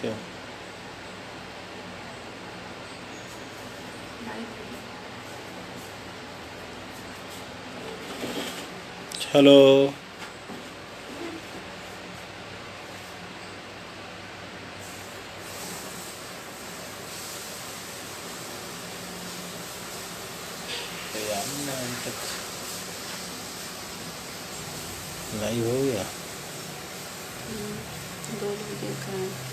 क्या? Hello. Live हो गया। 2 लोग देख रहे हैं।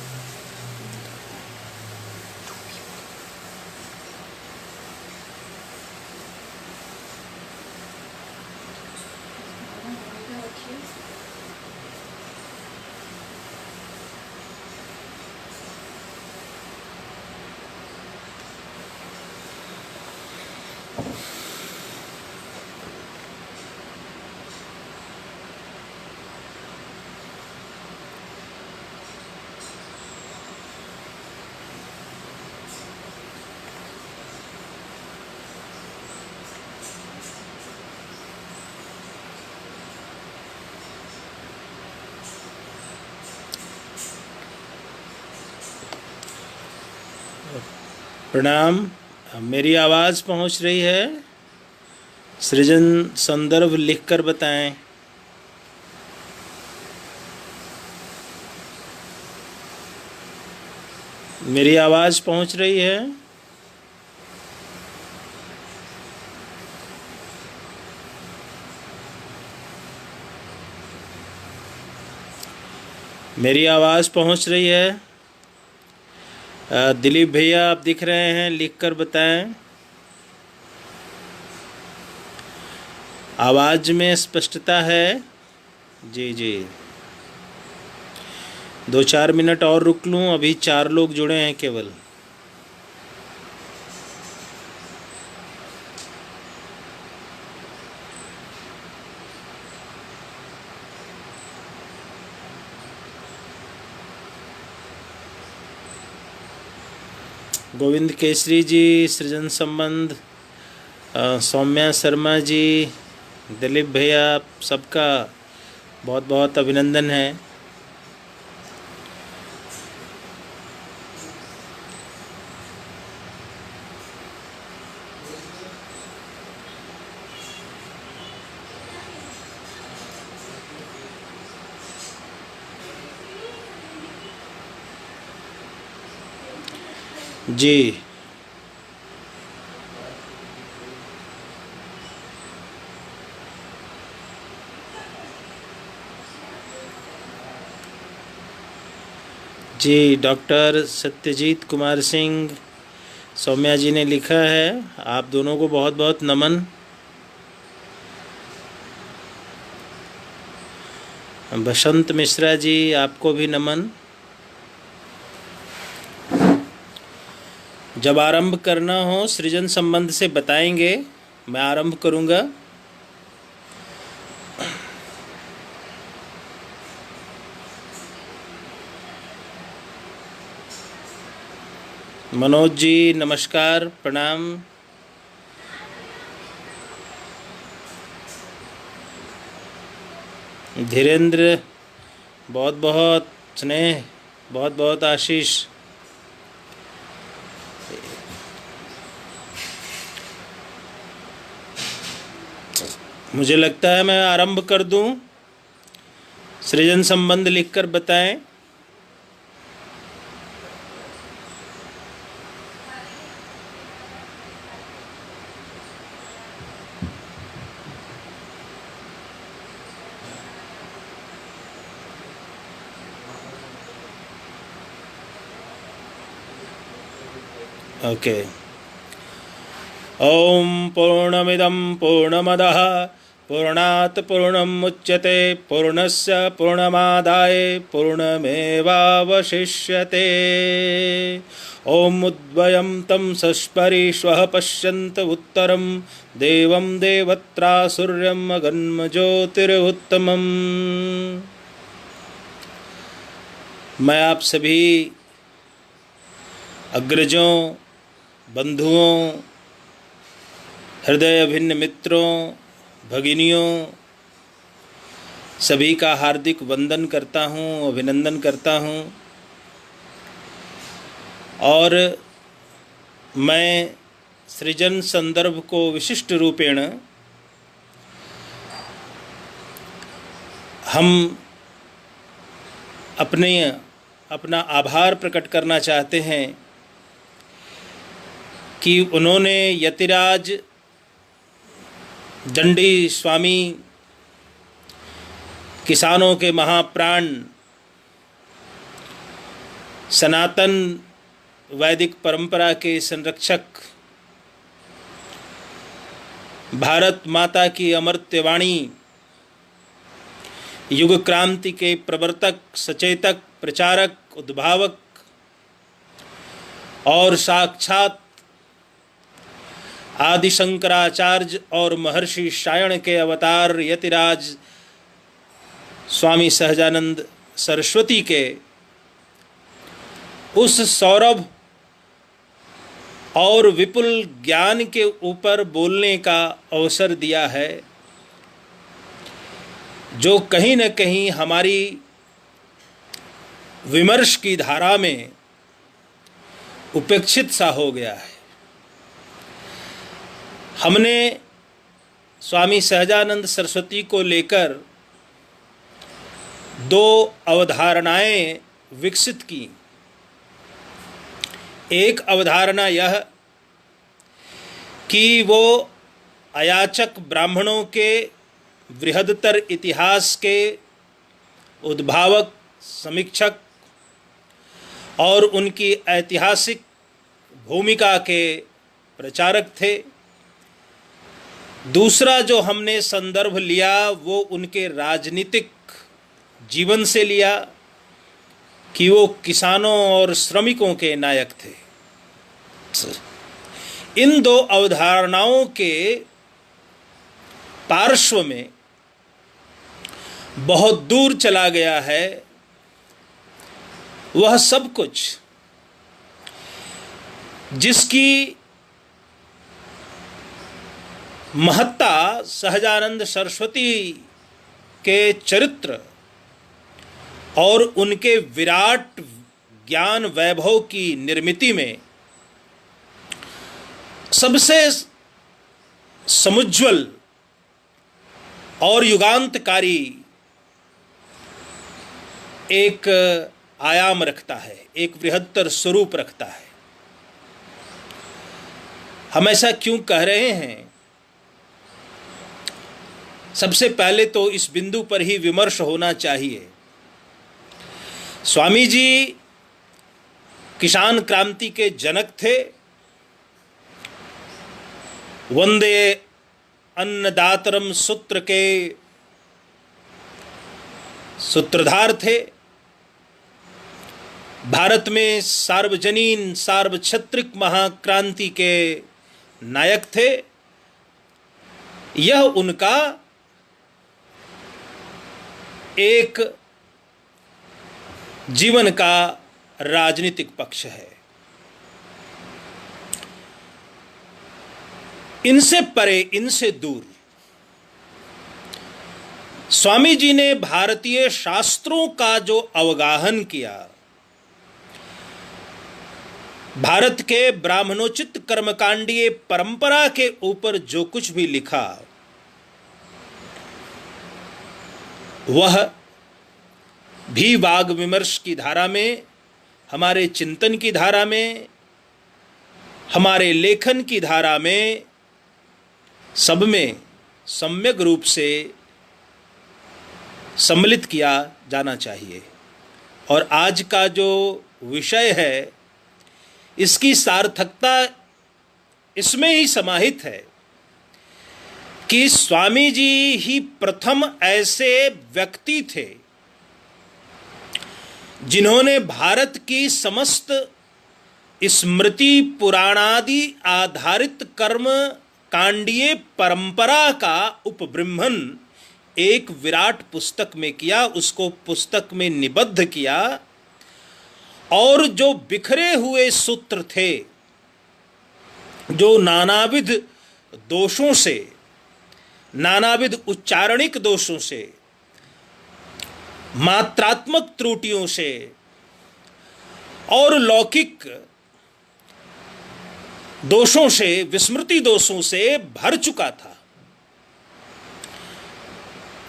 प्रणाम। मेरी आवाज़ पहुंच रही है? सृजन संदर्भ लिखकर बताएं। मेरी आवाज़ पहुंच रही है? मेरी आवाज़ पहुंच रही है? दिलीप भैया आप दिख रहे हैं, लिखकर बताएं। आवाज़ में स्पष्टता है? जी जी। 2-4 मिनट और रुक लूं? अभी 4 लोग जुड़े हैं केवल। गोविंद केसरी जी, सृजन संबंध, सौम्या शर्मा जी, दिलीप भैया, आप सबका बहुत बहुत अभिनंदन है। जी जी। डॉक्टर सत्यजीत कुमार सिंह, सौम्या जी ने लिखा है, आप दोनों को बहुत बहुत नमन। बसंत मिश्रा जी, आपको भी नमन। जब आरंभ करना हो सृजन संबंध से बताएंगे, मैं आरंभ करूंगा। मनोज जी नमस्कार, प्रणाम। धीरेन्द्र, बहुत बहुत स्नेह, बहुत बहुत आशीष। मुझे लगता है मैं आरंभ कर दूं। सृजन संबंध लिखकर बताएं। ओके। ओम पूर्णमिदं पूर्णमदः पूर्णात् पूर्णमुच्यते पूर्णस्य पूर्णमादाय पूर्णमेवावशिष्यते। ओम उद्वयं तं सस्परिष्वः पश्यन्त उत्तरं देवं देवत्रा सूर्यम् अगन्मज्योतिरुत्तमम्। मैं आप सभी अग्रजों, बंधुओं, हृदय अभिन्न मित्रों, भगिनियों, सभी का हार्दिक वंदन करता हूँ, अभिनंदन करता हूँ। और मैं सृजन संदर्भ को विशिष्ट रूपेण हम अपना आभार प्रकट करना चाहते हैं कि उन्होंने यतिराज दंडी स्वामी, किसानों के महाप्राण, सनातन वैदिक परंपरा के संरक्षक, भारत माता की अमर्त्य वाणी, युग क्रांति के प्रवर्तक, सचेतक, प्रचारक, उद्भावक और साक्षात आदि शंकराचार्य और महर्षि सायण के अवतार यतिराज स्वामी सहजानंद सरस्वती के उस सौरभ और विपुल ज्ञान के ऊपर बोलने का अवसर दिया है, जो कहीं न कहीं हमारी विमर्श की धारा में उपेक्षित सा हो गया है। हमने स्वामी सहजानंद सरस्वती को लेकर दो अवधारणाएं विकसित की। एक अवधारणा यह कि वो अयाचक ब्राह्मणों के बृहत्तर इतिहास के उद्भावक, समीक्षक और उनकी ऐतिहासिक भूमिका के प्रचारक थे। दूसरा जो हमने संदर्भ लिया वो उनके राजनीतिक जीवन से लिया कि वो किसानों और श्रमिकों के नायक थे। इन दो अवधारणाओं के पार्श्व में बहुत दूर चला गया है वह सब कुछ जिसकी महत्ता सहजानंद सरस्वती के चरित्र और उनके विराट ज्ञान वैभव की निर्मिति में सबसे समुज्ज्वल और युगांतकारी एक आयाम रखता है, एक बृहत्तर स्वरूप रखता है। हम ऐसा क्यों कह रहे हैं? सबसे पहले तो इस बिंदु पर ही विमर्श होना चाहिए। स्वामी जी किसान क्रांति के जनक थे, वंदे अन्नदातरम सूत्र के सूत्रधार थे। भारत में सार्वजनीन सार्वक्षत्रिक महाक्रांति के नायक थे। यह उनका एक जीवन का राजनीतिक पक्ष है। इनसे परे, इनसे दूर स्वामी जी ने भारतीय शास्त्रों का जो अवगाहन किया, भारत के ब्राह्मणोचित कर्मकांडीय परंपरा के ऊपर जो कुछ भी लिखा, वह भी वाग विमर्श की धारा में, हमारे चिंतन की धारा में, हमारे लेखन की धारा में, सब में सम्यक रूप से सम्मिलित किया जाना चाहिए। और आज का जो विषय है, इसकी सार्थकता इसमें ही समाहित है कि स्वामी जी ही प्रथम ऐसे व्यक्ति थे जिन्होंने भारत की समस्त स्मृति पुराणादि आधारित कर्म कांडीय परंपरा का उपबृंहन एक विराट पुस्तक में किया, उसको पुस्तक में निबद्ध किया। और जो बिखरे हुए सूत्र थे, जो नानाविध दोषों से, नानाविध उच्चारणिक दोषों से, मात्रात्मक त्रुटियों से और लौकिक दोषों से, विस्मृति दोषों से भर चुका था,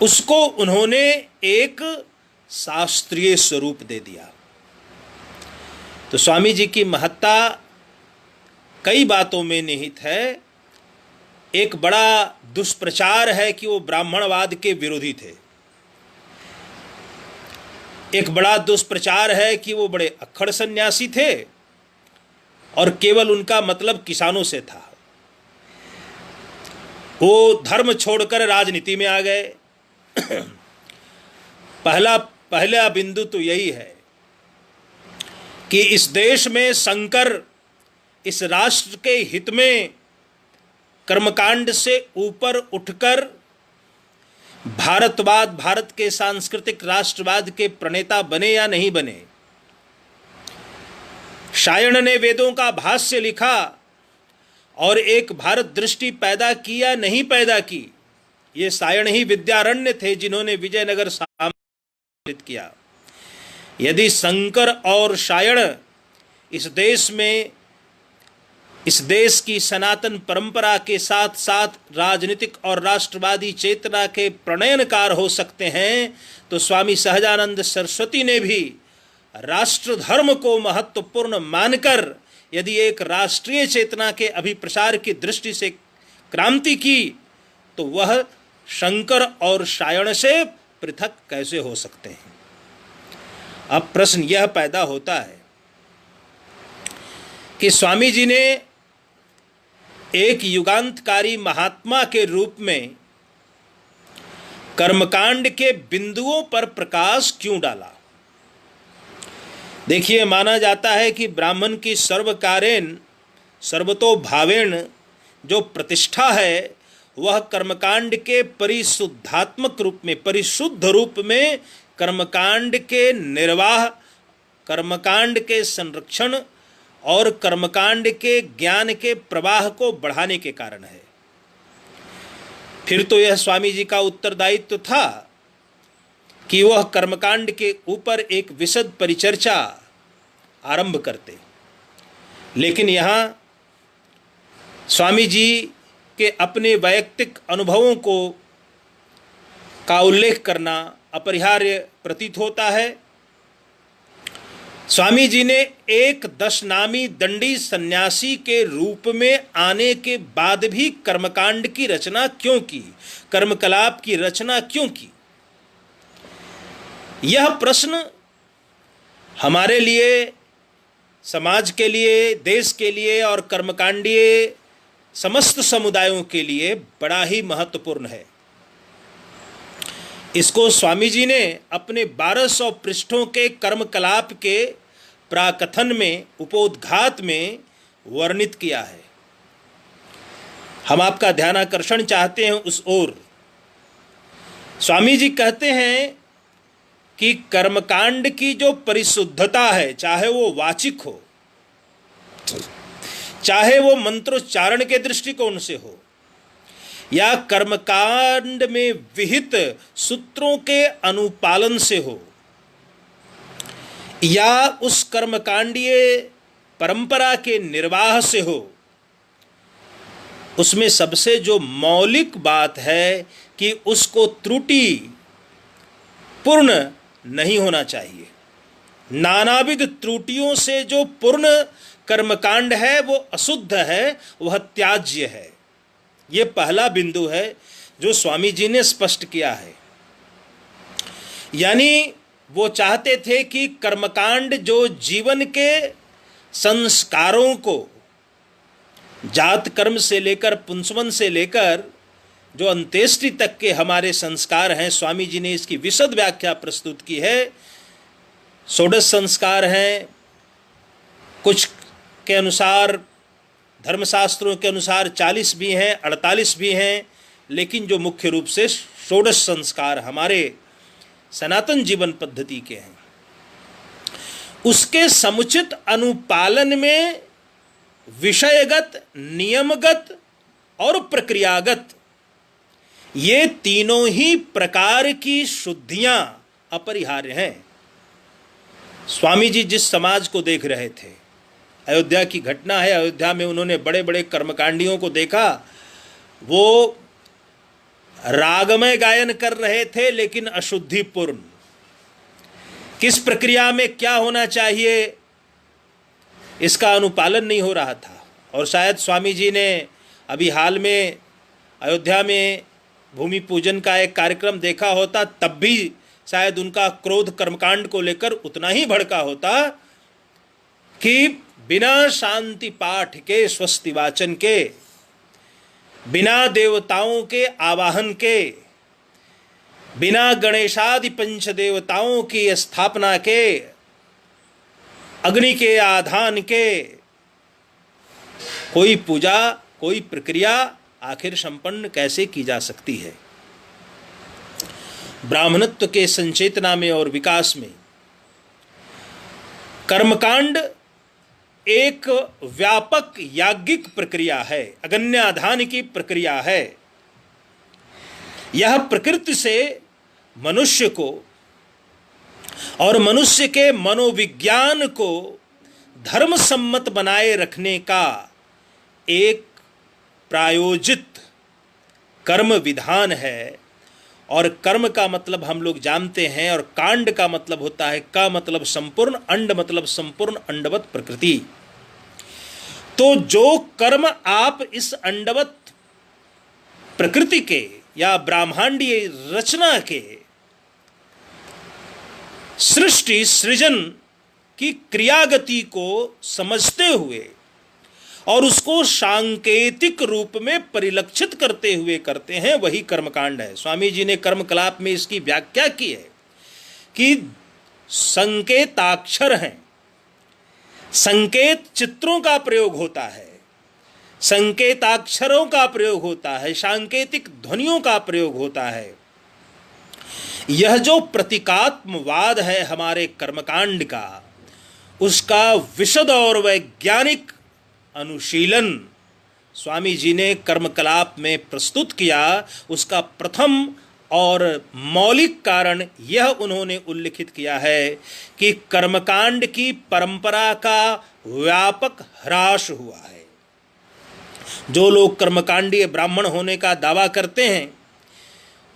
उसको उन्होंने एक शास्त्रीय स्वरूप दे दिया। तो स्वामी जी की महत्ता कई बातों में निहित है। एक बड़ा दुष्प्रचार है कि वो ब्राह्मणवाद के विरोधी थे। एक बड़ा दुष्प्रचार है कि वो बड़े अक्खड़ सन्यासी थे और केवल उनका मतलब किसानों से था। वो धर्म छोड़कर राजनीति में आ गए। पहला बिंदु तो यही है कि इस देश में शंकर इस राष्ट्र के हित में कर्मकांड से ऊपर उठकर भारतवाद, भारत के सांस्कृतिक राष्ट्रवाद के प्रणेता बने या नहीं बने। शायण ने वेदों का भाष्य लिखा और एक भारत दृष्टि पैदा की या नहीं पैदा की, ये सायण ही विद्यारण्य थे जिन्होंने विजयनगर साम्राज्य किया। यदि शंकर और शायण इस देश में, इस देश की सनातन परंपरा के साथ साथ राजनीतिक और राष्ट्रवादी चेतना के प्रणयनकार हो सकते हैं, तो स्वामी सहजानंद सरस्वती ने भी राष्ट्र धर्म को महत्वपूर्ण मानकर यदि एक राष्ट्रीय चेतना के अभिप्रसार की दृष्टि से क्रांति की, तो वह शंकर और शायण से पृथक कैसे हो सकते हैं। अब प्रश्न यह पैदा होता है कि स्वामी जी ने एक युगांतकारी महात्मा के रूप में कर्मकांड के बिंदुओं पर प्रकाश क्यों डाला। देखिए, माना जाता है कि ब्राह्मण की सर्वकारेण सर्वतो भावेण जो प्रतिष्ठा है वह कर्मकांड के परिशुद्धात्मक रूप में, परिशुद्ध रूप में कर्मकांड के निर्वाह, कर्मकांड के संरक्षण और कर्मकांड के ज्ञान के प्रवाह को बढ़ाने के कारण है। फिर तो यह स्वामी जी का उत्तरदायित्व था कि वह कर्मकांड के ऊपर एक विशद परिचर्चा आरंभ करते। लेकिन यहाँ स्वामी जी के अपने वैयक्तिक अनुभवों का उल्लेख करना अपरिहार्य प्रतीत होता है। स्वामी जी ने एक दशनामी दंडी सन्यासी के रूप में आने के बाद भी कर्मकांड की रचना क्यों की, कर्मकलाप की रचना क्यों की? यह प्रश्न हमारे लिए, समाज के लिए, देश के लिए और कर्मकांडीय समस्त समुदायों के लिए बड़ा ही महत्वपूर्ण है। इसको स्वामी जी ने अपने 1200 पृष्ठों के कर्मकलाप के प्राकथन में, उपोद्घात में वर्णित किया है। हम आपका ध्यानाकर्षण चाहते हैं उस ओर। स्वामी जी कहते हैं कि कर्मकांड की जो परिशुद्धता है, चाहे वो वाचिक हो, चाहे वो मंत्रोच्चारण के दृष्टिकोण से हो, या कर्मकांड में विहित सूत्रों के अनुपालन से हो, या उस कर्मकांडीय परंपरा के निर्वाह से हो, उसमें सबसे जो मौलिक बात है कि उसको त्रुटि पूर्ण नहीं होना चाहिए। नानाविध त्रुटियों से जो पूर्ण कर्मकांड है वो अशुद्ध है, वह त्याज्य है। ये पहला बिंदु है जो स्वामी जी ने स्पष्ट किया है। यानी वो चाहते थे कि कर्मकांड जो जीवन के संस्कारों को, जात कर्म से लेकर पुंसवन से लेकर जो अंत्येष्टि तक के हमारे संस्कार हैं, स्वामी जी ने इसकी विशद व्याख्या प्रस्तुत की है। 16 संस्कार हैं, कुछ के अनुसार, धर्मशास्त्रों के अनुसार 40 भी हैं, 48 भी हैं, लेकिन जो मुख्य रूप से 16 संस्कार हमारे सनातन जीवन पद्धति के हैं, उसके समुचित अनुपालन में विषयगत, नियमगत और प्रक्रियागत ये तीनों ही प्रकार की शुद्धियां अपरिहार्य हैं। स्वामी जी जिस समाज को देख रहे थे, अयोध्या की घटना है। अयोध्या में उन्होंने बड़े बड़े कर्मकांडियों को देखा, वो रागमय गायन कर रहे थे लेकिन अशुद्धिपूर्ण। किस प्रक्रिया में क्या होना चाहिए इसका अनुपालन नहीं हो रहा था। और शायद स्वामी जी ने अभी हाल में अयोध्या में भूमि पूजन का एक कार्यक्रम देखा होता, तब भी शायद उनका क्रोध कर्मकांड को लेकर उतना ही भड़का होता कि बिना शांति पाठ के, स्वस्ति वाचन के, बिना देवताओं के आवाहन के, बिना गणेशादि पंच देवताओं की स्थापना के, अग्नि के आधान के कोई पूजा, कोई प्रक्रिया आखिर संपन्न कैसे की जा सकती है। ब्राह्मणत्व के संचेतना में और विकास में कर्मकांड एक व्यापक याज्ञिक प्रक्रिया है, अगन्याधान की प्रक्रिया है। यह प्रकृति से मनुष्य को और मनुष्य के मनोविज्ञान को धर्म सम्मत बनाए रखने का एक प्रायोजित कर्म विधान है। और कर्म का मतलब हम लोग जानते हैं, और कांड का मतलब होता है का मतलब संपूर्ण, अंड मतलब संपूर्ण अंडवत प्रकृति। तो जो कर्म आप इस अंडवत प्रकृति के या ब्रह्मांडीय रचना के सृष्टि सृजन की क्रियागति को समझते हुए और उसको सांकेतिक रूप में परिलक्षित करते हुए करते हैं, वही कर्मकांड है। स्वामी जी ने कर्मकलाप में इसकी व्याख्या की है कि संकेताक्षर हैं, संकेत चित्रों का प्रयोग होता है, संकेताक्षरों का प्रयोग होता है, सांकेतिक ध्वनियों का प्रयोग होता है। यह जो प्रतीकात्मवाद है हमारे कर्मकांड का, उसका विशद और वैज्ञानिक अनुशीलन स्वामी जी ने कर्मकलाप में प्रस्तुत किया। उसका प्रथम और मौलिक कारण यह उन्होंने उल्लिखित किया है कि कर्मकांड की परंपरा का व्यापक ह्रास हुआ है। जो लोग कर्मकांडीय ब्राह्मण होने का दावा करते हैं,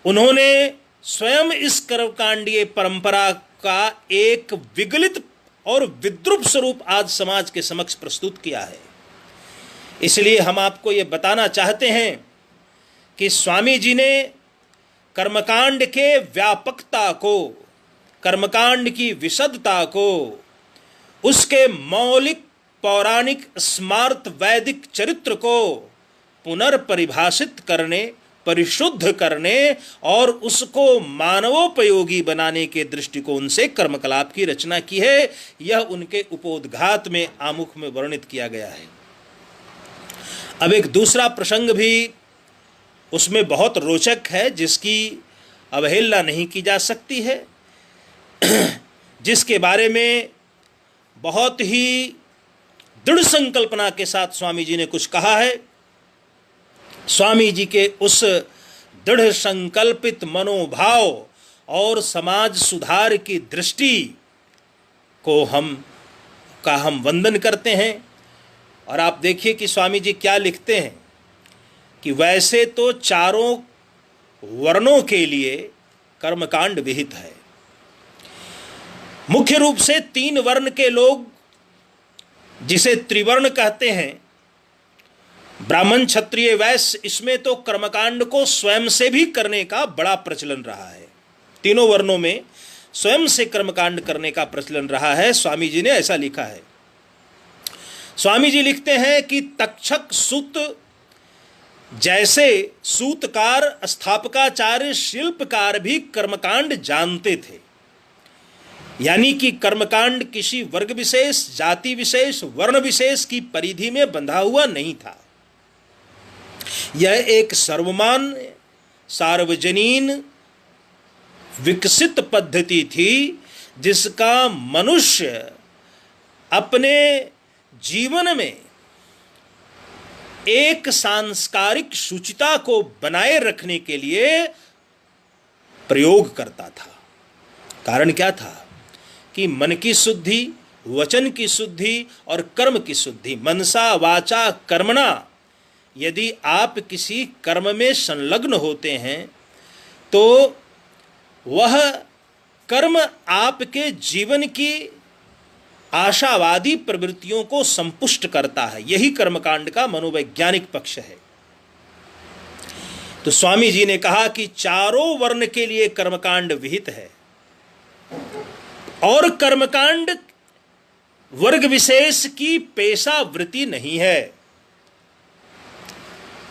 उन्होंने स्वयं इस कर्मकांडीय परंपरा का एक विगलित और विद्रूप स्वरूप आज समाज के समक्ष प्रस्तुत किया है। इसलिए हम आपको ये बताना चाहते हैं कि स्वामी जी ने कर्मकांड के व्यापकता को, कर्मकांड की विशदता को, उसके मौलिक पौराणिक स्मार्त वैदिक चरित्र को पुनर्परिभाषित करने, परिशुद्ध करने और उसको मानवोपयोगी बनाने के दृष्टिकोण से कर्मकलाप की रचना की है। यह उनके उपोद्घात में आमुख में वर्णित किया गया है। अब एक दूसरा प्रसंग भी उसमें बहुत रोचक है, जिसकी अवहेलना नहीं की जा सकती है, जिसके बारे में बहुत ही दृढ़ संकल्पना के साथ स्वामी जी ने कुछ कहा है। स्वामी जी के उस दृढ़ संकल्पित मनोभाव और समाज सुधार की दृष्टि को हम वंदन करते हैं। और आप देखिए कि स्वामी जी क्या लिखते हैं कि वैसे तो चारों वर्णों के लिए कर्मकांड विहित है। मुख्य रूप से 3 वर्ण के लोग, जिसे त्रिवर्ण कहते हैं, ब्राह्मण क्षत्रिय वैश्य, इसमें तो कर्मकांड को स्वयं से भी करने का बड़ा प्रचलन रहा है। तीनों वर्णों में स्वयं से कर्मकांड करने का प्रचलन रहा है। स्वामी जी ने ऐसा लिखा है। स्वामी जी लिखते हैं कि तक्षक सूत जैसे सूतकार, स्थापकाचार्य, शिल्पकार भी कर्मकांड जानते थे। यानी कि कर्मकांड किसी वर्ग विशेष, जाति विशेष, वर्ण विशेष की परिधि में बंधा हुआ नहीं था। यह एक सर्वमान्य, सार्वजनीन, विकसित पद्धति थी, जिसका मनुष्य अपने जीवन में एक सांस्कारिक शुचिता को बनाए रखने के लिए प्रयोग करता था। कारण क्या था कि मन की शुद्धि, वचन की शुद्धि और कर्म की शुद्धि। मनसा वाचा कर्मणा, यदि आप किसी कर्म में संलग्न होते हैं तो वह कर्म आपके जीवन की आशावादी प्रवृत्तियों को संपुष्ट करता है। यही कर्मकांड का मनोवैज्ञानिक पक्ष है। तो स्वामी जी ने कहा कि चारों वर्ण के लिए कर्मकांड विहित है और कर्मकांड वर्ग विशेष की पेशावृत्ति नहीं है,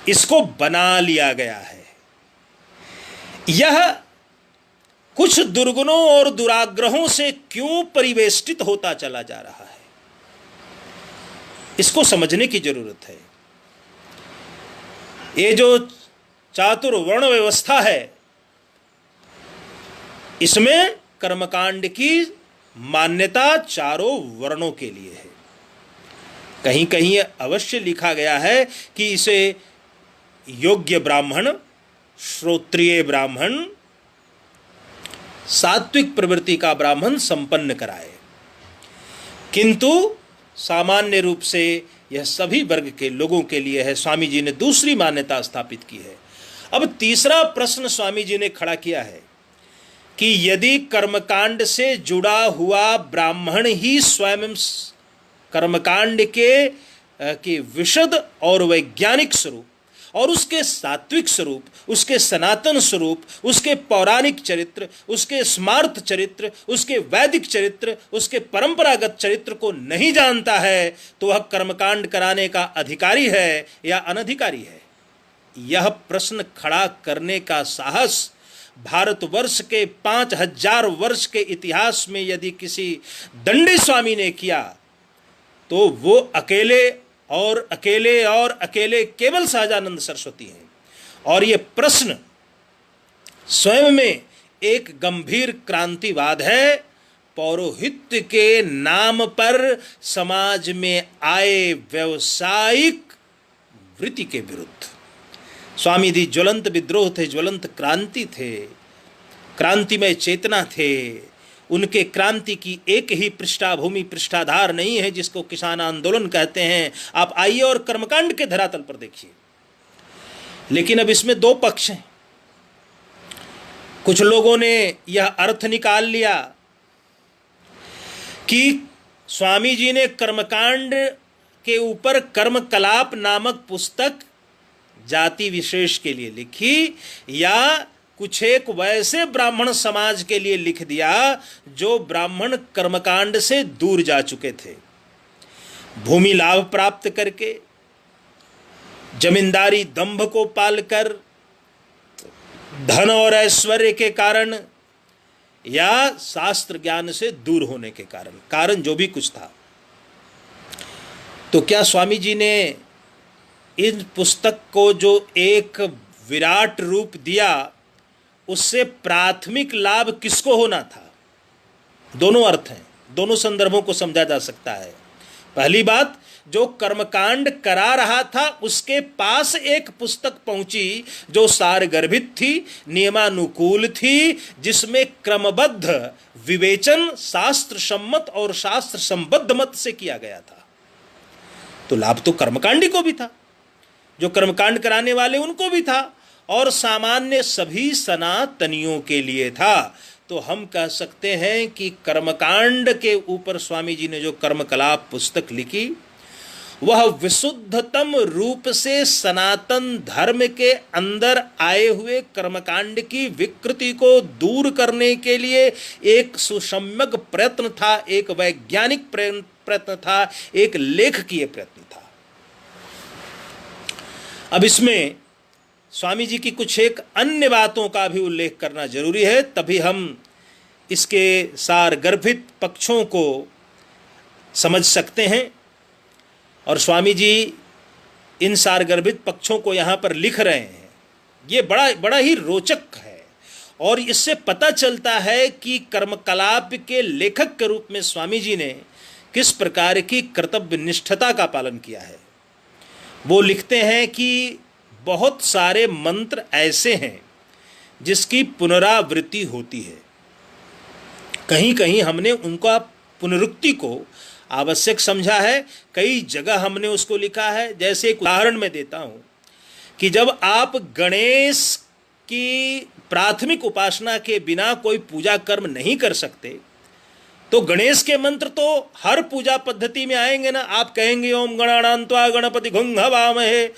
इसको बना लिया गया है। यह कुछ दुर्गुणों और दुराग्रहों से क्यों परिवेष्टित होता चला जा रहा है, इसको समझने की जरूरत है। ये जो चातुर्वर्ण व्यवस्था है, इसमें कर्मकांड की मान्यता चारों वर्णों के लिए है। कहीं कहीं अवश्य लिखा गया है कि इसे योग्य ब्राह्मण, श्रोत्रिय ब्राह्मण, सात्विक प्रवृत्ति का ब्राह्मण संपन्न कराए, किंतु सामान्य रूप से यह सभी वर्ग के लोगों के लिए है। स्वामी जी ने दूसरी मान्यता स्थापित की है। अब तीसरा प्रश्न स्वामी जी ने खड़ा किया है कि यदि कर्मकांड से जुड़ा हुआ ब्राह्मण ही स्वयं कर्मकांड के विशद और वैज्ञानिक स्वरूप और उसके सात्विक स्वरूप, उसके सनातन स्वरूप, उसके पौराणिक चरित्र, उसके स्मार्त चरित्र, उसके वैदिक चरित्र, उसके परंपरागत चरित्र को नहीं जानता है, तो वह कर्मकांड कराने का अधिकारी है या अनधिकारी है? यह प्रश्न खड़ा करने का साहस भारतवर्ष के 5000 वर्ष के इतिहास में यदि किसी दंडी स्वामी ने किया तो वो अकेले केवल सहजानंद सरस्वती हैं। और ये प्रश्न स्वयं में एक गंभीर क्रांतिवाद है पौरोहित्य के नाम पर समाज में आए व्यावसायिक वृत्ति के विरुद्ध। स्वामी जी ज्वलंत विद्रोह थे, ज्वलंत क्रांति थे, क्रांतिमय चेतना थे। उनके क्रांति की एक ही पृष्ठभूमि, पृष्ठाधार नहीं है जिसको किसान आंदोलन कहते हैं। आप आइए और कर्मकांड के धरातल पर देखिए। लेकिन अब इसमें दो पक्ष हैं। कुछ लोगों ने यह अर्थ निकाल लिया कि स्वामी जी ने कर्मकांड के ऊपर कर्मकलाप नामक पुस्तक जाति विशेष के लिए लिखी या कुछ एक वैसे ब्राह्मण समाज के लिए लिख दिया जो ब्राह्मण कर्मकांड से दूर जा चुके थे। भूमि लाभ प्राप्त करके, जमींदारी दंभ को पालकर, धन और ऐश्वर्य के कारण या शास्त्र ज्ञान से दूर होने के कारण जो भी कुछ था। तो क्या स्वामी जी ने इन पुस्तक को जो एक विराट रूप दिया, उससे प्राथमिक लाभ किसको होना था? दोनों अर्थ हैं, दोनों संदर्भों को समझा जा सकता है। पहली बात, जो कर्मकांड करा रहा था उसके पास एक पुस्तक पहुंची जो सारगर्भित थी, नियमानुकूल थी, जिसमें क्रमबद्ध विवेचन शास्त्र सम्मत और शास्त्र संबद्ध मत से किया गया था। तो लाभ तो कर्मकांडी को भी था, जो कर्मकांड कराने वाले उनको भी था, और सामान्य सभी सनातनियों के लिए था। तो हम कह सकते हैं कि कर्मकांड के ऊपर स्वामी जी ने जो कर्मकलाप पुस्तक लिखी, वह विशुद्धतम रूप से सनातन धर्म के अंदर आए हुए कर्मकांड की विकृति को दूर करने के लिए एक सुसम्यक प्रयत्न था, एक वैज्ञानिक प्रयत्न था, एक लेखकीय प्रयत्न था। अब इसमें स्वामी जी की कुछ एक अन्य बातों का भी उल्लेख करना जरूरी है, तभी हम इसके सारगर्भित पक्षों को समझ सकते हैं। और स्वामी जी इन सारगर्भित पक्षों को यहाँ पर लिख रहे हैं। ये बड़ा ही रोचक है और इससे पता चलता है कि कर्मकलाप के लेखक के रूप में स्वामी जी ने किस प्रकार की कर्तव्य निष्ठता का पालन किया है। वो लिखते हैं कि बहुत सारे मंत्र ऐसे हैं जिसकी पुनरावृत्ति होती है, कहीं कहीं हमने उनका पुनरुक्ति को आवश्यक समझा है। कई जगह हमने उसको लिखा है। जैसे एक उदाहरण मैं देता हूँ कि जब आप गणेश की प्राथमिक उपासना के बिना कोई पूजा कर्म नहीं कर सकते, तो गणेश के मंत्र तो हर पूजा पद्धति में आएंगे ना। आप कहेंगे ओम गणानान्त्वा गणपति घुं हवामहे,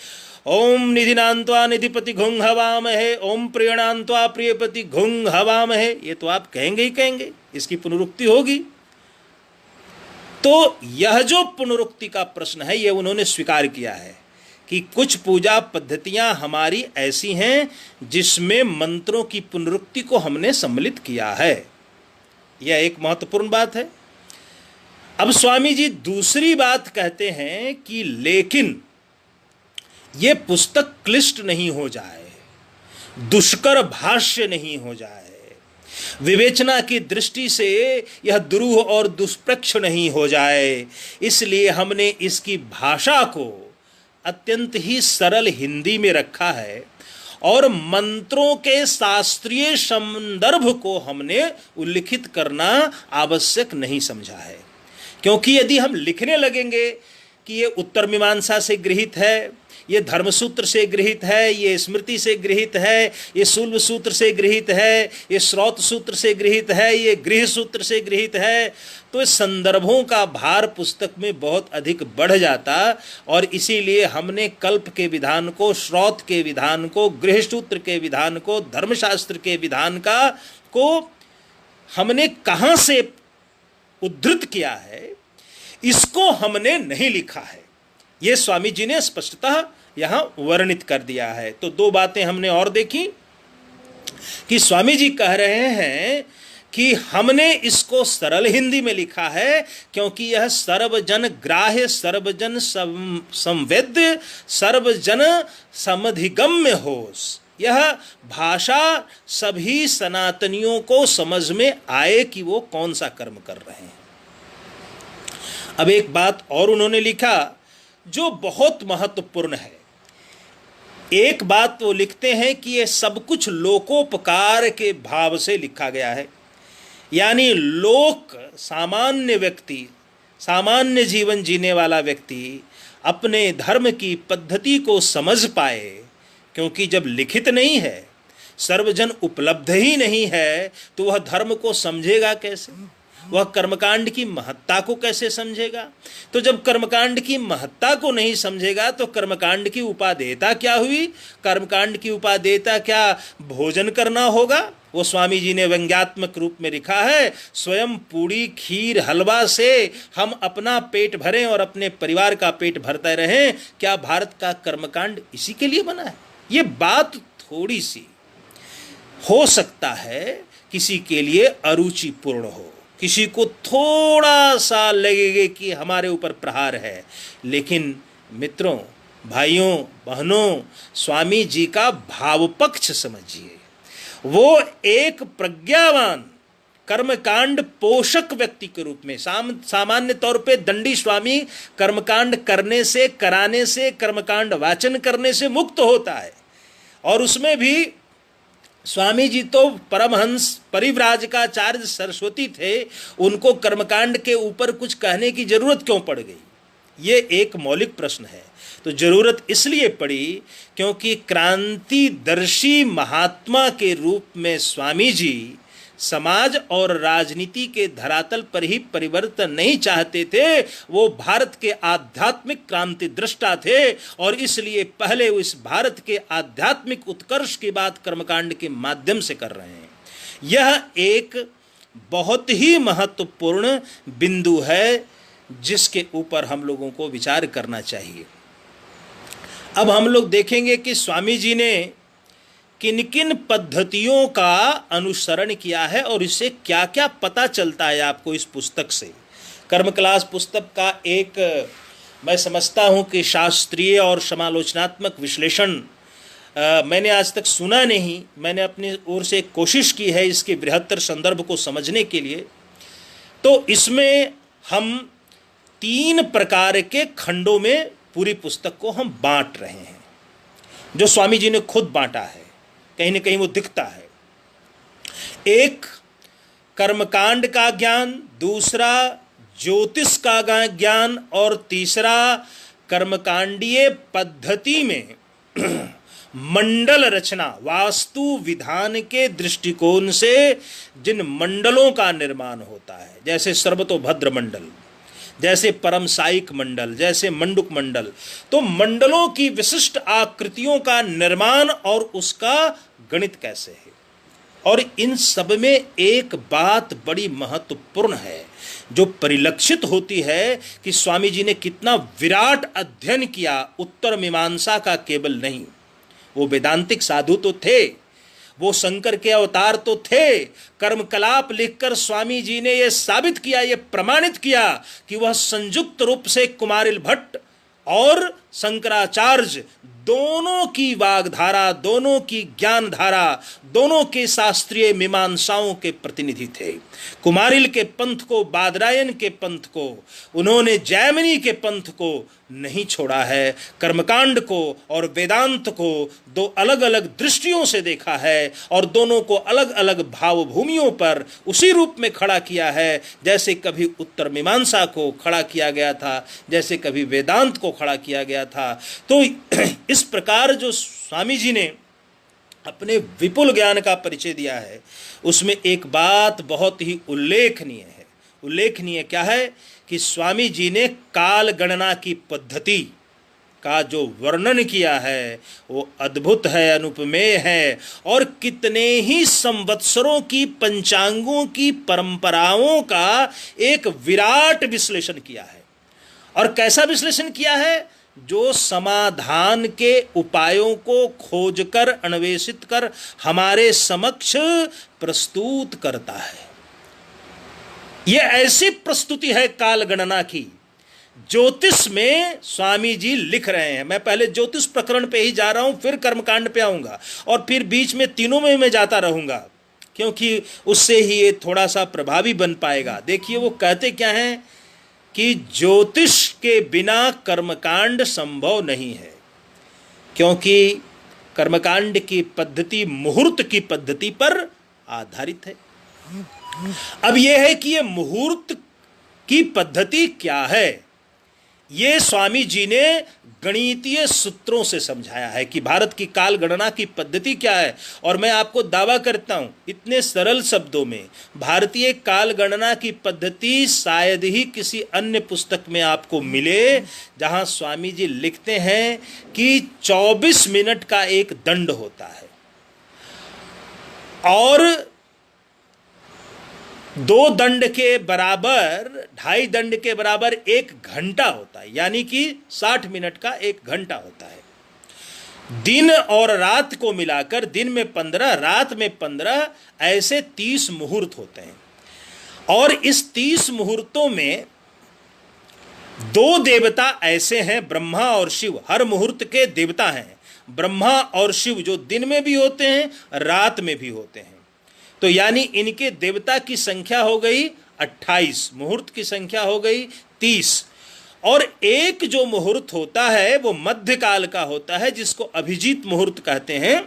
ओम निधिनान्त्वा निधिपति घुं हवामहे, ओम प्रियणान्त्वा प्रियपति घुं हवामहे, ये तो आप कहेंगे ही कहेंगे, इसकी पुनरुक्ति होगी। तो यह जो पुनरुक्ति का प्रश्न है, ये उन्होंने स्वीकार किया है कि कुछ पूजा पद्धतियां हमारी ऐसी हैं जिसमें मंत्रों की पुनरुक्ति को हमने सम्मिलित किया है। यह एक महत्वपूर्ण बात है। अब स्वामी जी दूसरी बात कहते हैं कि लेकिन ये पुस्तक क्लिष्ट नहीं हो जाए, दुष्कर भाष्य नहीं हो जाए, विवेचना की दृष्टि से यह दुरूह और दुष्प्रक्ष नहीं हो जाए, इसलिए हमने इसकी भाषा को अत्यंत ही सरल हिंदी में रखा है और मंत्रों के शास्त्रीय संदर्भ को हमने उल्लिखित करना आवश्यक नहीं समझा है। क्योंकि यदि हम लिखने लगेंगे कि ये उत्तर मीमांसा से गृहीत है, ये धर्मसूत्र से गृहीत है, ये स्मृति से गृहीत है, ये शूल्ब सूत्र से गृहीत है, ये श्रौत सूत्र से गृहीत है, ये गृह सूत्र से गृहीत है, तो इस संदर्भों का भार पुस्तक में बहुत अधिक बढ़ जाता और इसीलिए हमने कल्प के विधान को, श्रौत के विधान को, गृह सूत्र के विधान को, धर्मशास्त्र के विधान को हमने कहाँ से उद्धृत किया है, इसको हमने नहीं लिखा है। ये स्वामी जी ने स्पष्टतः यहाँ वर्णित कर दिया है। तो दो बातें हमने और देखी कि स्वामी जी कह रहे हैं कि हमने इसको सरल हिंदी में लिखा है क्योंकि यह सर्वजन ग्राह्य, सर्वजन संवेद्य, सर्वजन समधिगम्य हो। यह भाषा सभी सनातनियों को समझ में आए कि वो कौन सा कर्म कर रहे हैं। अब एक बात और उन्होंने लिखा जो बहुत महत्वपूर्ण है। एक बात वो लिखते हैं कि ये सब कुछ लोकोपकार के भाव से लिखा गया है, यानी लोक, सामान्य व्यक्ति, सामान्य जीवन जीने वाला व्यक्ति अपने धर्म की पद्धति को समझ पाए। क्योंकि जब लिखित नहीं है, सर्वजन उपलब्ध ही नहीं है, तो वह धर्म को समझेगा कैसे, वह कर्मकांड की महत्ता को कैसे समझेगा। तो जब कर्मकांड की महत्ता को नहीं समझेगा तो कर्मकांड की उपादेयता क्या हुई। कर्मकांड की उपादेयता क्या भोजन करना होगा। वो स्वामी जी ने व्यंग्यात्मक रूप में लिखा है, स्वयं पूड़ी खीर हलवा से हम अपना पेट भरें और अपने परिवार का पेट भरते रहें, क्या भारत का कर्मकांड इसी के लिए बना है। ये बात थोड़ी सी हो सकता है किसी के लिए अरुचिपूर्ण हो, किसी को थोड़ा सा लगेगा कि हमारे ऊपर प्रहार है, लेकिन मित्रों, भाइयों, बहनों, स्वामी जी का भाव पक्ष समझिए। वो एक प्रज्ञावान कर्मकांड पोषक व्यक्ति के रूप में, सामान्य तौर पे दंडी स्वामी कर्मकांड करने से, कराने से, कर्मकांड वाचन करने से मुक्त होता है। और उसमें भी स्वामी जी तो परमहंस परिव्राजकाचार्य सरस्वती थे, उनको कर्मकांड के ऊपर कुछ कहने की जरूरत क्यों पड़ गई, ये एक मौलिक प्रश्न है। तो जरूरत इसलिए पड़ी क्योंकि क्रांतिदर्शी महात्मा के रूप में स्वामी जी समाज और राजनीति के धरातल पर ही परिवर्तन नहीं चाहते थे, वो भारत के आध्यात्मिक क्रांति दृष्टा थे और इसलिए पहले इस भारत के आध्यात्मिक उत्कर्ष की बात कर्मकांड के माध्यम से कर रहे हैं। यह एक बहुत ही महत्वपूर्ण बिंदु है जिसके ऊपर हम लोगों को विचार करना चाहिए। अब हम लोग देखेंगे कि स्वामी जी ने किन किन पद्धतियों का अनुसरण किया है और इससे क्या क्या पता चलता है आपको इस पुस्तक से। कर्म क्लास पुस्तक का एक मैं समझता हूँ कि शास्त्रीय और समालोचनात्मक विश्लेषण मैंने आज तक सुना नहीं। मैंने अपनी ओर से कोशिश की है इसके बृहत्तर संदर्भ को समझने के लिए। तो इसमें हम 3 प्रकार के खंडों में पूरी पुस्तक को हम बांट रहे हैं, जो स्वामी जी ने खुद बांटा है। कहीं न कहीं वो दिखता है। एक कर्मकांड का ज्ञान, दूसरा ज्योतिष का ज्ञान और तीसरा कर्मकांडीय पद्धति में मंडल रचना, वास्तु विधान के दृष्टिकोण से जिन मंडलों का निर्माण होता है, जैसे सर्वतोभद्र मंडल, जैसे परम साइक मंडल, जैसे मंडुक मंडल, तो मंडलों की विशिष्ट आकृतियों का निर्माण और उसका गणित कैसे है। और इन सब में एक बात बड़ी महत्वपूर्ण है जो परिलक्षित होती है कि स्वामी जी ने कितना विराट अध्ययन किया। उत्तर मीमांसा का केवल नहीं, वो वेदांतिक साधु तो थे, वो शंकर के अवतार तो थे। कर्मकलाप लिखकर स्वामी जी ने यह साबित किया, यह प्रमाणित किया कि वह संयुक्त रूप से कुमारिल भट्ट और शंकराचार्य दोनों की वाग्धारा, दोनों की ज्ञान धारा, दोनों के शास्त्रीय मीमांसाओं के प्रतिनिधि थे। कुमारिल के पंथ को, बादरायन के पंथ को, उन्होंने जैमिनी के पंथ को नहीं छोड़ा है। कर्मकांड को और वेदांत को दो अलग अलग दृष्टियों से देखा है और दोनों को अलग अलग भावभूमियों पर उसी रूप में खड़ा किया है, जैसे कभी उत्तर मीमांसा को खड़ा किया गया था, जैसे कभी वेदांत को खड़ा किया गया था। तो इस प्रकार जो स्वामी जी ने अपने विपुल ज्ञान का परिचय दिया है, उसमें एक बात बहुत ही उल्लेखनीय है। उल्लेखनीय क्या है कि स्वामी जी ने काल गणना की पद्धति का जो वर्णन किया है वो अद्भुत है, अनुपमेय है। और कितने ही संवत्सरों की, पंचांगों की परंपराओं का एक विराट विश्लेषण किया है। और कैसा विश्लेषण किया है? जो समाधान के उपायों को खोजकर, अन्वेषित कर हमारे समक्ष प्रस्तुत करता है। यह ऐसी प्रस्तुति है काल गणना की। ज्योतिष में स्वामी जी लिख रहे हैं, मैं पहले ज्योतिष प्रकरण पे ही जा रहा हूं, फिर कर्मकांड पे आऊंगा और फिर बीच में तीनों में मैं जाता रहूंगा, क्योंकि उससे ही ये थोड़ा सा प्रभावी बन पाएगा। देखिए वो कहते क्या हैं कि ज्योतिष के बिना कर्मकांड संभव नहीं है, क्योंकि कर्मकांड की पद्धति मुहूर्त की पद्धति पर आधारित है। अब यह है कि ये मुहूर्त की पद्धति क्या है, ये स्वामी जी ने गणितीय सूत्रों से समझाया है कि भारत की काल गणना की पद्धति क्या है। और मैं आपको दावा करता हूं, इतने सरल शब्दों में भारतीय काल गणना की पद्धति शायद ही किसी अन्य पुस्तक में आपको मिले, जहां स्वामी जी लिखते हैं कि 24 मिनट का एक दंड होता है और 2 दंड के बराबर, 2.5 दंड के बराबर 1 घंटा होता है, यानी कि 60 मिनट का 1 घंटा होता है। दिन और रात को मिलाकर दिन में 15, रात में 15, ऐसे 30 मुहूर्त होते हैं। और इस 30 मुहूर्तों में 2 देवता ऐसे हैं, ब्रह्मा और शिव, हर मुहूर्त के देवता हैं ब्रह्मा और शिव, जो दिन में भी होते हैं, रात में भी होते हैं। तो यानी इनके देवता की संख्या हो गई 28, मुहूर्त की संख्या हो गई 30। और एक जो मुहूर्त होता है वो मध्यकाल का होता है, जिसको अभिजीत मुहूर्त कहते हैं,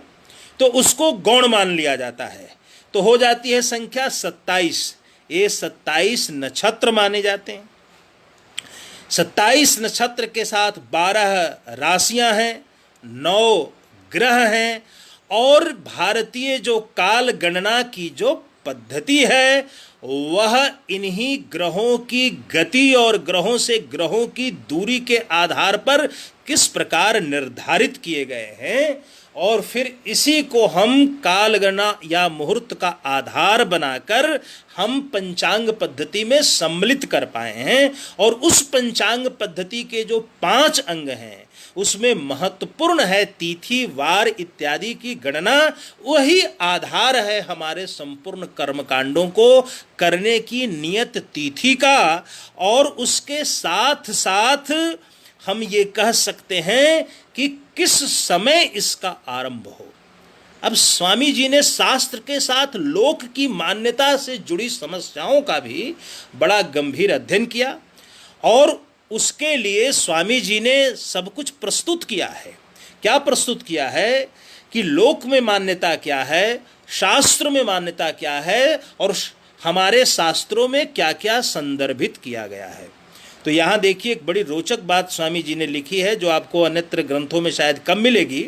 तो उसको गौण मान लिया जाता है, तो हो जाती है संख्या 27। ये 27 नक्षत्र माने जाते हैं। 27 नक्षत्र के साथ 12 राशियां हैं, 9 ग्रह हैं। और भारतीय जो काल गणना की जो पद्धति है वह इन्हीं ग्रहों की गति और ग्रहों से ग्रहों की दूरी के आधार पर किस प्रकार निर्धारित किए गए हैं, और फिर इसी को हम काल गणना या मुहूर्त का आधार बनाकर हम पंचांग पद्धति में सम्मिलित कर पाए हैं। और उस पंचांग पद्धति के जो 5 अंग हैं उसमें महत्वपूर्ण है तिथि, वार इत्यादि की गणना। वही आधार है हमारे संपूर्ण कर्मकांडों को करने की नियत तिथि का। और उसके साथ साथ हम ये कह सकते हैं कि किस समय इसका आरंभ हो। अब स्वामी जी ने शास्त्र के साथ लोक की मान्यता से जुड़ी समस्याओं का भी बड़ा गंभीर अध्ययन किया, और उसके लिए स्वामी जी ने सब कुछ प्रस्तुत किया है। क्या प्रस्तुत किया है कि लोक में मान्यता क्या है, शास्त्र में मान्यता क्या है, और हमारे शास्त्रों में क्या क्या संदर्भित किया गया है। तो यहाँ देखिए एक बड़ी रोचक बात स्वामी जी ने लिखी है जो आपको अन्यत्र ग्रंथों में शायद कम मिलेगी,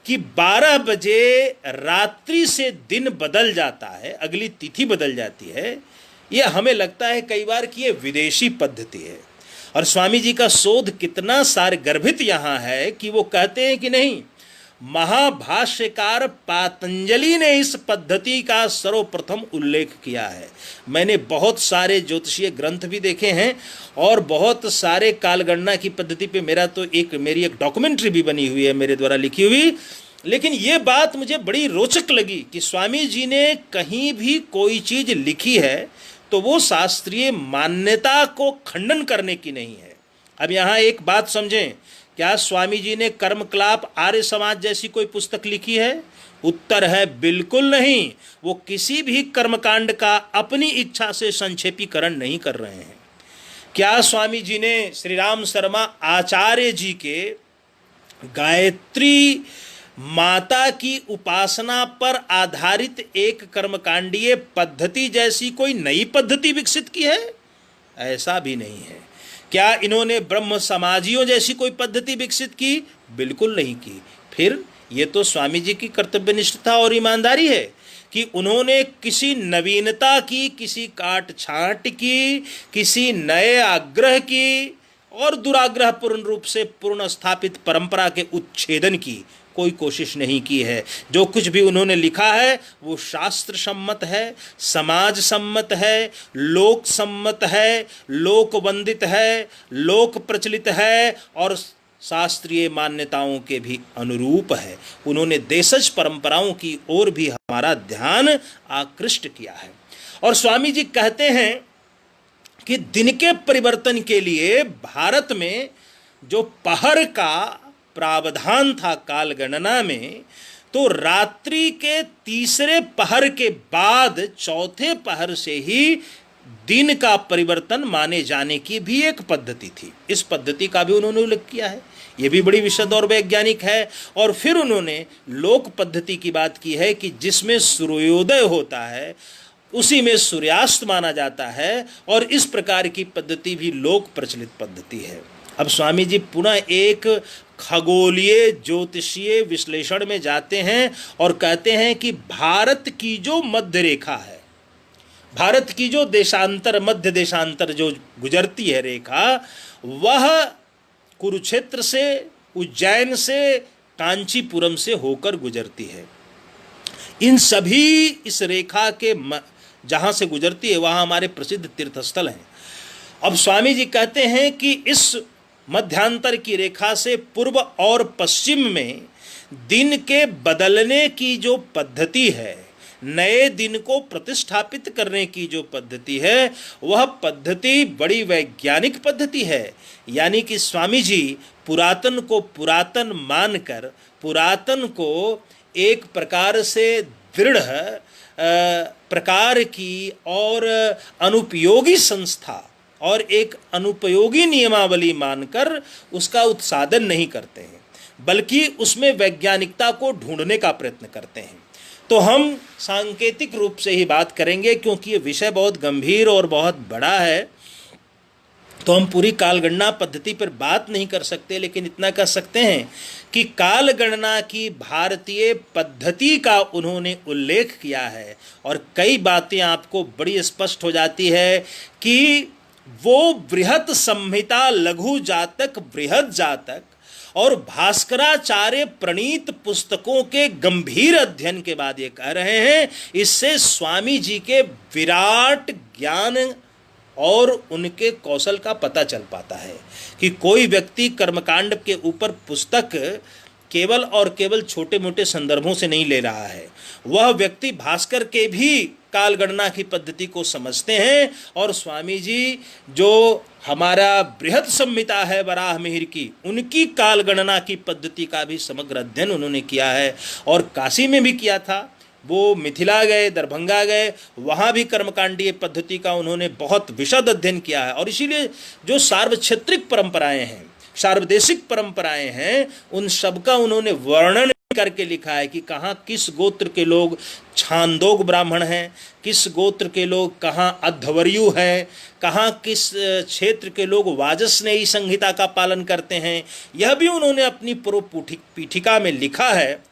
कि 12 बजे रात्रि से दिन बदल जाता है, अगली तिथि बदल जाती है। ये हमें लगता है कई बार कि ये विदेशी पद्धति है, और स्वामी जी का शोध कितना सारगर्भित यहाँ है कि वो कहते हैं कि नहीं, महाभाष्यकार पातंजलि ने इस पद्धति का सर्वप्रथम उल्लेख किया है। मैंने बहुत सारे ज्योतिषीय ग्रंथ भी देखे हैं और बहुत सारे कालगणना की पद्धति पे मेरी एक डॉक्यूमेंट्री भी बनी हुई है मेरे द्वारा लिखी हुई। लेकिन ये बात मुझे बड़ी रोचक लगी कि स्वामी जी ने कहीं भी कोई चीज़ लिखी है तो वो शास्त्रीय मान्यता को खंडन करने की नहीं है। अब यहाँ एक बात समझें, क्या स्वामी जी ने कर्मकलाप आर्य समाज जैसी कोई पुस्तक लिखी है? उत्तर है बिल्कुल नहीं। वो किसी भी कर्मकांड का अपनी इच्छा से संक्षेपीकरण नहीं कर रहे हैं। क्या स्वामी जी ने श्री राम शर्मा आचार्य जी के गायत्री माता की उपासना पर आधारित एक कर्मकांडीय पद्धति जैसी कोई नई पद्धति विकसित की है? ऐसा भी नहीं है। क्या इन्होंने ब्रह्म समाजियों जैसी कोई पद्धति विकसित की? बिल्कुल नहीं की। फिर ये तो स्वामी जी की कर्तव्यनिष्ठता और ईमानदारी है कि उन्होंने किसी नवीनता की, किसी काट छांट की, किसी नए आग्रह की और दुराग्रह पूर्ण रूप से पूर्ण स्थापित परंपरा के उच्छेदन की कोई कोशिश नहीं की है। जो कुछ भी उन्होंने लिखा है वो शास्त्र सम्मत है, समाज सम्मत है, लोक सम्मत है, लोक वंदित है, लोक प्रचलित है और शास्त्रीय मान्यताओं के भी अनुरूप है। उन्होंने देशज परंपराओं की ओर भी हमारा ध्यान आकृष्ट किया है। और स्वामी जी कहते हैं कि दिन के परिवर्तन के लिए भारत में जो पहर का प्रावधान था काल गणना में, तो रात्रि के तीसरे पहर के बाद चौथे पहर से ही दिन का परिवर्तन माने जाने की भी एक पद्धति थी। इस पद्धति का भी उन्होंने उल्लेख किया है। ये भी बड़ी विशद और वैज्ञानिक है। और फिर उन्होंने लोक पद्धति की बात की है कि जिसमें सूर्योदय होता है उसी में सूर्यास्त माना जाता है, और इस प्रकार की पद्धति भी लोक प्रचलित पद्धति है। अब स्वामी जी पुनः एक खगोलीय ज्योतिषीय विश्लेषण में जाते हैं और कहते हैं कि भारत की जो मध्य रेखा है, भारत की जो देशांतर, मध्य देशांतर जो गुजरती है रेखा, वह कुरुक्षेत्र से, उज्जैन से, कांचीपुरम से होकर गुजरती है। इन सभी इस रेखा के जहाँ से गुजरती है वहाँ हमारे प्रसिद्ध तीर्थस्थल हैं। अब स्वामी जी कहते हैं कि इस मध्यांतर की रेखा से पूर्व और पश्चिम में दिन के बदलने की जो पद्धति है, नए दिन को प्रतिष्ठापित करने की जो पद्धति है, वह पद्धति बड़ी वैज्ञानिक पद्धति है। यानी कि स्वामी जी पुरातन को पुरातन मानकर, पुरातन को एक प्रकार से दृढ़ प्रकार की और अनुपयोगी संस्था और एक अनुपयोगी नियमावली मानकर उसका उत्सादन नहीं करते हैं, बल्कि उसमें वैज्ञानिकता को ढूंढने का प्रयत्न करते हैं। तो हम सांकेतिक रूप से ही बात करेंगे क्योंकि ये विषय बहुत गंभीर और बहुत बड़ा है, तो हम पूरी कालगणना पद्धति पर बात नहीं कर सकते। लेकिन इतना कह सकते हैं कि कालगणना की भारतीय पद्धति का उन्होंने उल्लेख किया है और कई बातें आपको बड़ी स्पष्ट हो जाती है कि वो बृहत संहिता, लघु जातक, बृहद जातक और भास्कराचार्य प्रणीत पुस्तकों के गंभीर अध्ययन के बाद ये कह रहे हैं, इससे स्वामी जी के विराट ज्ञान और उनके कौशल का पता चल पाता है कि कोई व्यक्ति कर्मकांड के ऊपर पुस्तक केवल और केवल छोटे मोटे संदर्भों से नहीं ले रहा है। वह व्यक्ति भास्कर के भी कालगणना की पद्धति को समझते हैं और स्वामी जी जो हमारा बृहद संहिता है वराह मिहिर की, उनकी कालगणना की पद्धति का भी समग्र अध्ययन उन्होंने किया है और काशी में भी किया था। वो मिथिला गए, दरभंगा गए, वहाँ भी कर्मकांडीय पद्धति का उन्होंने बहुत विशद अध्ययन किया है। और इसीलिए जो सार्वक्षेत्रिक परंपराएं हैं, सार्वदेशिक परंपराएं हैं, उन सब का उन्होंने वर्णन करके लिखा है कि कहाँ किस गोत्र के लोग छांदोग ब्राह्मण हैं, किस गोत्र के लोग कहाँ अध्वर्यु हैं, कहाँ किस क्षेत्र के लोग वाजस्नेयी संहिता का पालन करते हैं। यह भी उन्होंने अपनी पूर्व पीठिका में लिखा है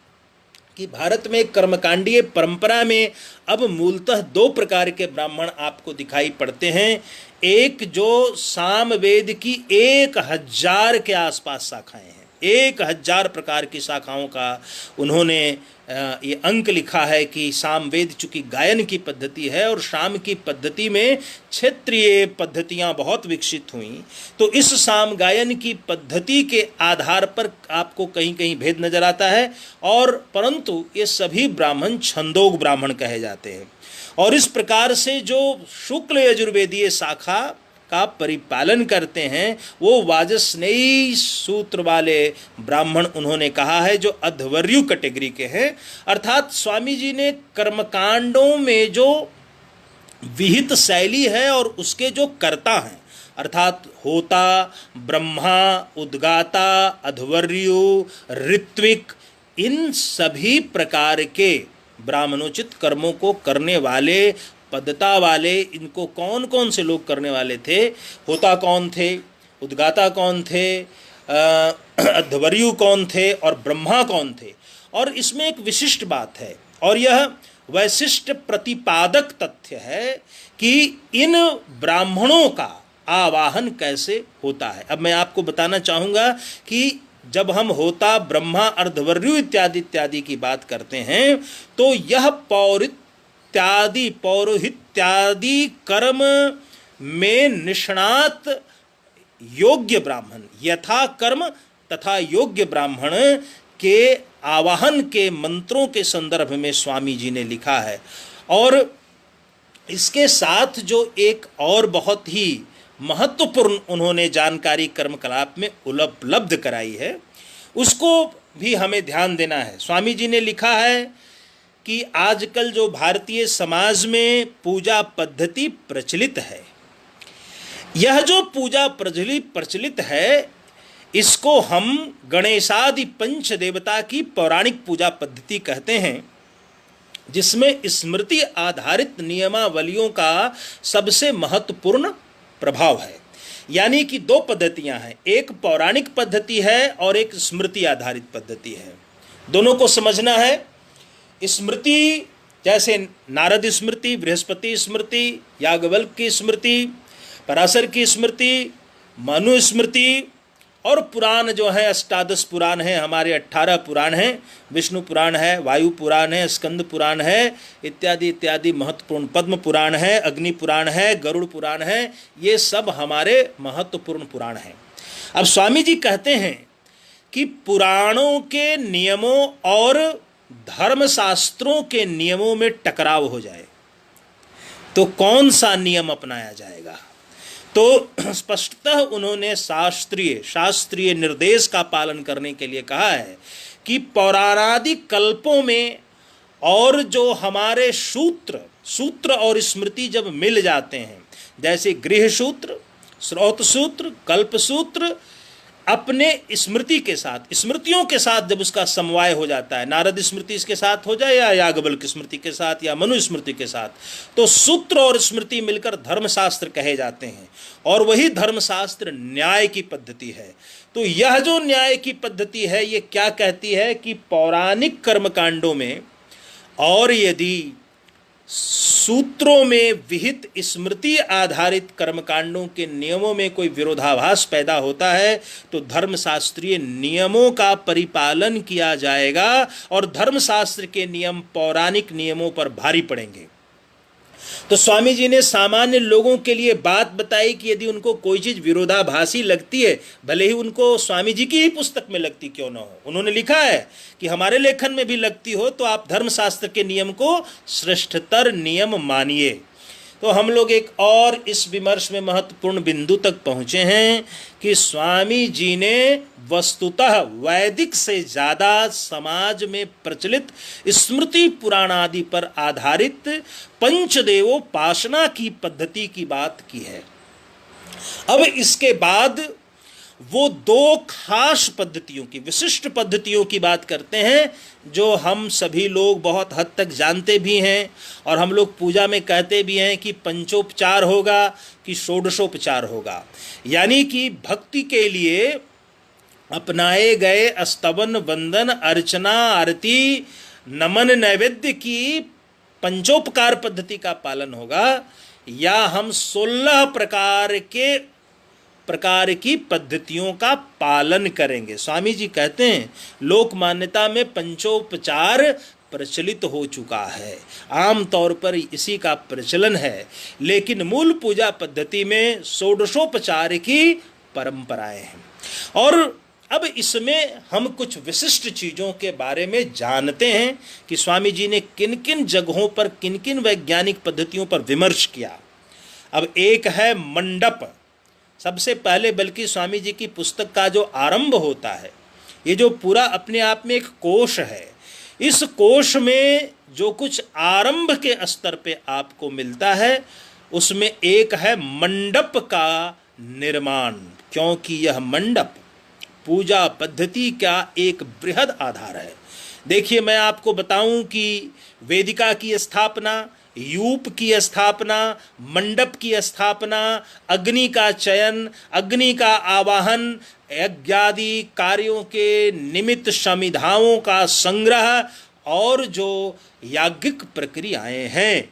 कि भारत में कर्मकांडीय परंपरा में अब मूलतः दो प्रकार के ब्राह्मण आपको दिखाई पड़ते हैं। एक जो सामवेद की 1000 के आसपास शाखाएं हैं, 1000 प्रकार की शाखाओं का उन्होंने ये अंक लिखा है कि सामवेद चूँकि गायन की पद्धति है और शाम की पद्धति में क्षेत्रीय पद्धतियाँ बहुत विकसित हुई, तो इस साम गायन की पद्धति के आधार पर आपको कहीं कहीं भेद नजर आता है। और परंतु ये सभी ब्राह्मण छंदोग ब्राह्मण कहे जाते हैं। और इस प्रकार से जो शुक्ल यजुर्वेदीय शाखा का परिपालन करते हैं वो वाजस्नेयी सूत्र वाले ब्राह्मण उन्होंने कहा है, जो अध्वर्यु कैटेगरी के हैं। अर्थात स्वामी जी ने कर्मकांडों में जो विहित शैली है और उसके जो कर्ता हैं, अर्थात होता, ब्रह्मा, उद्गाता, अध्वर्यु, ऋत्विक, इन सभी प्रकार के ब्राह्मणोचित कर्मों को करने वाले, पदता वाले, इनको कौन कौन से लोग करने वाले थे, होता कौन थे, उद्गाता कौन थे, अध्वर्यु कौन थे और ब्रह्मा कौन थे। और इसमें एक विशिष्ट बात है और यह वैशिष्ट प्रतिपादक तथ्य है कि इन ब्राह्मणों का आवाहन कैसे होता है। अब मैं आपको बताना चाहूँगा कि जब हम होता, ब्रह्मा, अर्धवर्यु इत्यादि इत्यादि की बात करते हैं तो यह पौरोहित्यादि कर्म में निष्णात योग्य ब्राह्मण, यथा कर्म तथा योग्य ब्राह्मण के आवाहन के मंत्रों के संदर्भ में स्वामी जी ने लिखा है। और इसके साथ जो एक और बहुत ही महत्वपूर्ण उन्होंने जानकारी कर्मकलाप में उपलब्ध कराई है, उसको भी हमें ध्यान देना है। स्वामी जी ने लिखा है कि आजकल जो भारतीय समाज में पूजा पद्धति प्रचलित है, यह जो पूजा प्रचलित है, इसको हम गणेशादि पंच देवता की पौराणिक पूजा पद्धति कहते हैं, जिसमें स्मृति आधारित नियमावलियों का सबसे महत्वपूर्ण प्रभाव है। यानी कि दो पद्धतियां हैं, एक पौराणिक पद्धति है और एक स्मृति आधारित पद्धति है। दोनों को समझना है। स्मृति जैसे नारद स्मृति, बृहस्पति स्मृति, याज्ञवल्क्य की स्मृति, पराशर की स्मृति, मनु स्मृति, और पुराण जो है 18 पुराण हैं, हमारे 18 पुराण हैं, विष्णु पुराण है, वायु पुराण है, स्कंद पुराण है, इत्यादि इत्यादि महत्वपूर्ण, पद्म पुराण है, अग्नि पुराण है, गरुड़ पुराण है, ये सब हमारे महत्वपूर्ण पुराण हैं। अब स्वामी जी कहते हैं कि पुराणों के नियमों और धर्मशास्त्रों के नियमों में टकराव हो जाए तो कौन सा नियम अपनाया जाएगा। तो स्पष्टतः उन्होंने शास्त्रीय निर्देश का पालन करने के लिए कहा है कि पौराणादि कल्पों में और जो हमारे सूत्र और स्मृति जब मिल जाते हैं, जैसे गृह सूत्र, स्रोत सूत्र, कल्प सूत्र, अपने स्मृति के साथ, स्मृतियों के साथ जब उसका समवाय हो जाता है, नारद स्मृति इसके साथ हो जाए या याज्ञवल्क्य स्मृति के साथ या मनु स्मृति के साथ, तो सूत्र और स्मृति मिलकर धर्मशास्त्र कहे जाते हैं। और वही धर्मशास्त्र न्याय की पद्धति है। तो यह जो न्याय की पद्धति है, ये क्या कहती है कि पौराणिक कर्मकांडों में और यदि सूत्रों में विहित स्मृति आधारित कर्मकांडों के नियमों में कोई विरोधाभास पैदा होता है तो धर्मशास्त्रीय नियमों का परिपालन किया जाएगा और धर्मशास्त्र के नियम पौराणिक नियमों पर भारी पड़ेंगे। तो स्वामी जी ने सामान्य लोगों के लिए बात बताई कि यदि उनको कोई चीज़ विरोधाभासी लगती है, भले ही उनको स्वामी जी की ही पुस्तक में लगती क्यों न हो, उन्होंने लिखा है कि हमारे लेखन में भी लगती हो, तो आप धर्मशास्त्र के नियम को श्रेष्ठतर नियम मानिए। तो हम लोग एक और इस विमर्श में महत्वपूर्ण बिंदु तक पहुँचे हैं कि स्वामी जी ने वस्तुतः वैदिक से ज़्यादा समाज में प्रचलित स्मृति पुराण आदि पर आधारित पंचदेवोपासना की पद्धति की बात की है। अब इसके बाद वो दो खास पद्धतियों की, विशिष्ट पद्धतियों की बात करते हैं, जो हम सभी लोग बहुत हद तक जानते भी हैं और हम लोग पूजा में कहते भी हैं कि पंचोपचार होगा कि षोडशोपचार होगा। यानी कि भक्ति के लिए अपनाए गए स्तवन, वंदन, अर्चना, आरती, नमन, नैवेद्य की पंचोपकार पद्धति का पालन होगा, या हम 16 प्रकार की पद्धतियों का पालन करेंगे। स्वामी जी कहते हैं लोक मान्यता में पंचोपचार प्रचलित हो चुका है, आम तौर पर इसी का प्रचलन है, लेकिन मूल पूजा पद्धति में षोडशोपचार की परंपराएं हैं। और अब इसमें हम कुछ विशिष्ट चीज़ों के बारे में जानते हैं कि स्वामी जी ने किन किन जगहों पर, किन किन वैज्ञानिक पद्धतियों पर विमर्श किया। अब एक है मंडप। सबसे पहले बल्कि स्वामी जी की पुस्तक का जो आरंभ होता है, ये जो पूरा अपने आप में एक कोश है, इस कोश में जो कुछ आरंभ के स्तर पे आपको मिलता है, उसमें एक है मंडप का निर्माण, क्योंकि यह मंडप पूजा पद्धति का एक बृहद आधार है। देखिए, मैं आपको बताऊं कि वेदिका की स्थापना, यूप की स्थापना, मंडप की स्थापना, अग्नि का चयन, अग्नि का आवाहन, यज्ञादि कार्यों के निमित्त समिधाओं का संग्रह और जो याज्ञिक प्रक्रियाएं हैं,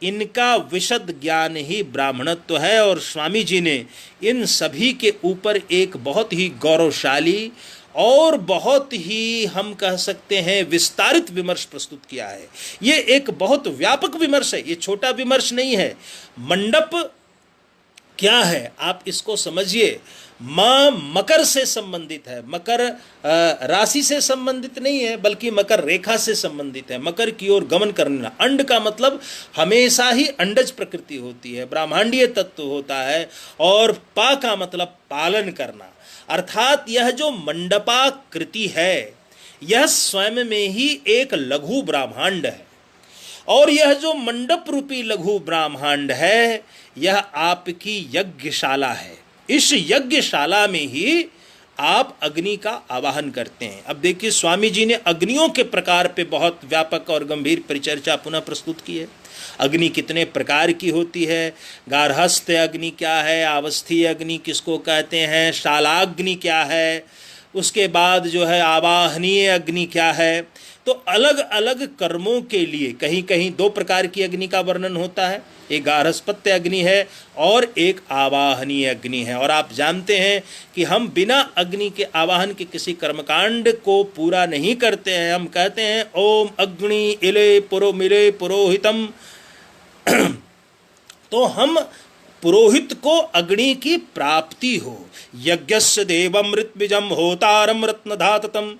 इनका विशद ज्ञान ही ब्राह्मणत्व है। और स्वामी जी ने इन सभी के ऊपर एक बहुत ही गौरवशाली और बहुत ही, हम कह सकते हैं, विस्तारित विमर्श प्रस्तुत किया है। ये एक बहुत व्यापक विमर्श है, ये छोटा विमर्श नहीं है। मंडप क्या है आप इसको समझिए। माँ मकर से संबंधित है, मकर राशि से संबंधित नहीं है, बल्कि मकर रेखा से संबंधित है। मकर की ओर गमन करना, अंड का मतलब हमेशा ही अंडज प्रकृति होती है, ब्रह्मांडीय तत्व होता है, और पा का मतलब पालन करना। अर्थात यह जो मंडपाकृति है, यह स्वयं में ही एक लघु ब्रह्मांड है, और यह जो मंडप रूपी लघु ब्रह्मांड है, यह आपकी यज्ञशाला है। इस यज्ञशाला में ही आप अग्नि का आवाहन करते हैं। अब देखिए, स्वामी जी ने अग्नियों के प्रकार पे बहुत व्यापक और गंभीर परिचर्चा पुनः प्रस्तुत की है। अग्नि कितने प्रकार की होती है, गार्हस्थ्य अग्नि क्या है, आवस्थीय अग्नि किसको कहते हैं, शालाग्नि क्या है, उसके बाद जो है आवाहनीय अग्नि क्या है। तो अलग अलग कर्मों के लिए कहीं कहीं 2 प्रकार की अग्नि का वर्णन होता है, एक गार्हस्थ्य अग्नि है और एक आवाहनीय अग्नि है। और आप जानते हैं कि हम बिना अग्नि के आवाहन के किसी कर्मकांड को पूरा नहीं करते हैं। हम कहते हैं ओम अग्नि इले पुरो मिले पुरोहितम तो हम पुरोहित को अग्नि की प्राप्ति हो। यज्ञस्य देवम ऋत्विजम होतारम रत्नधाततम,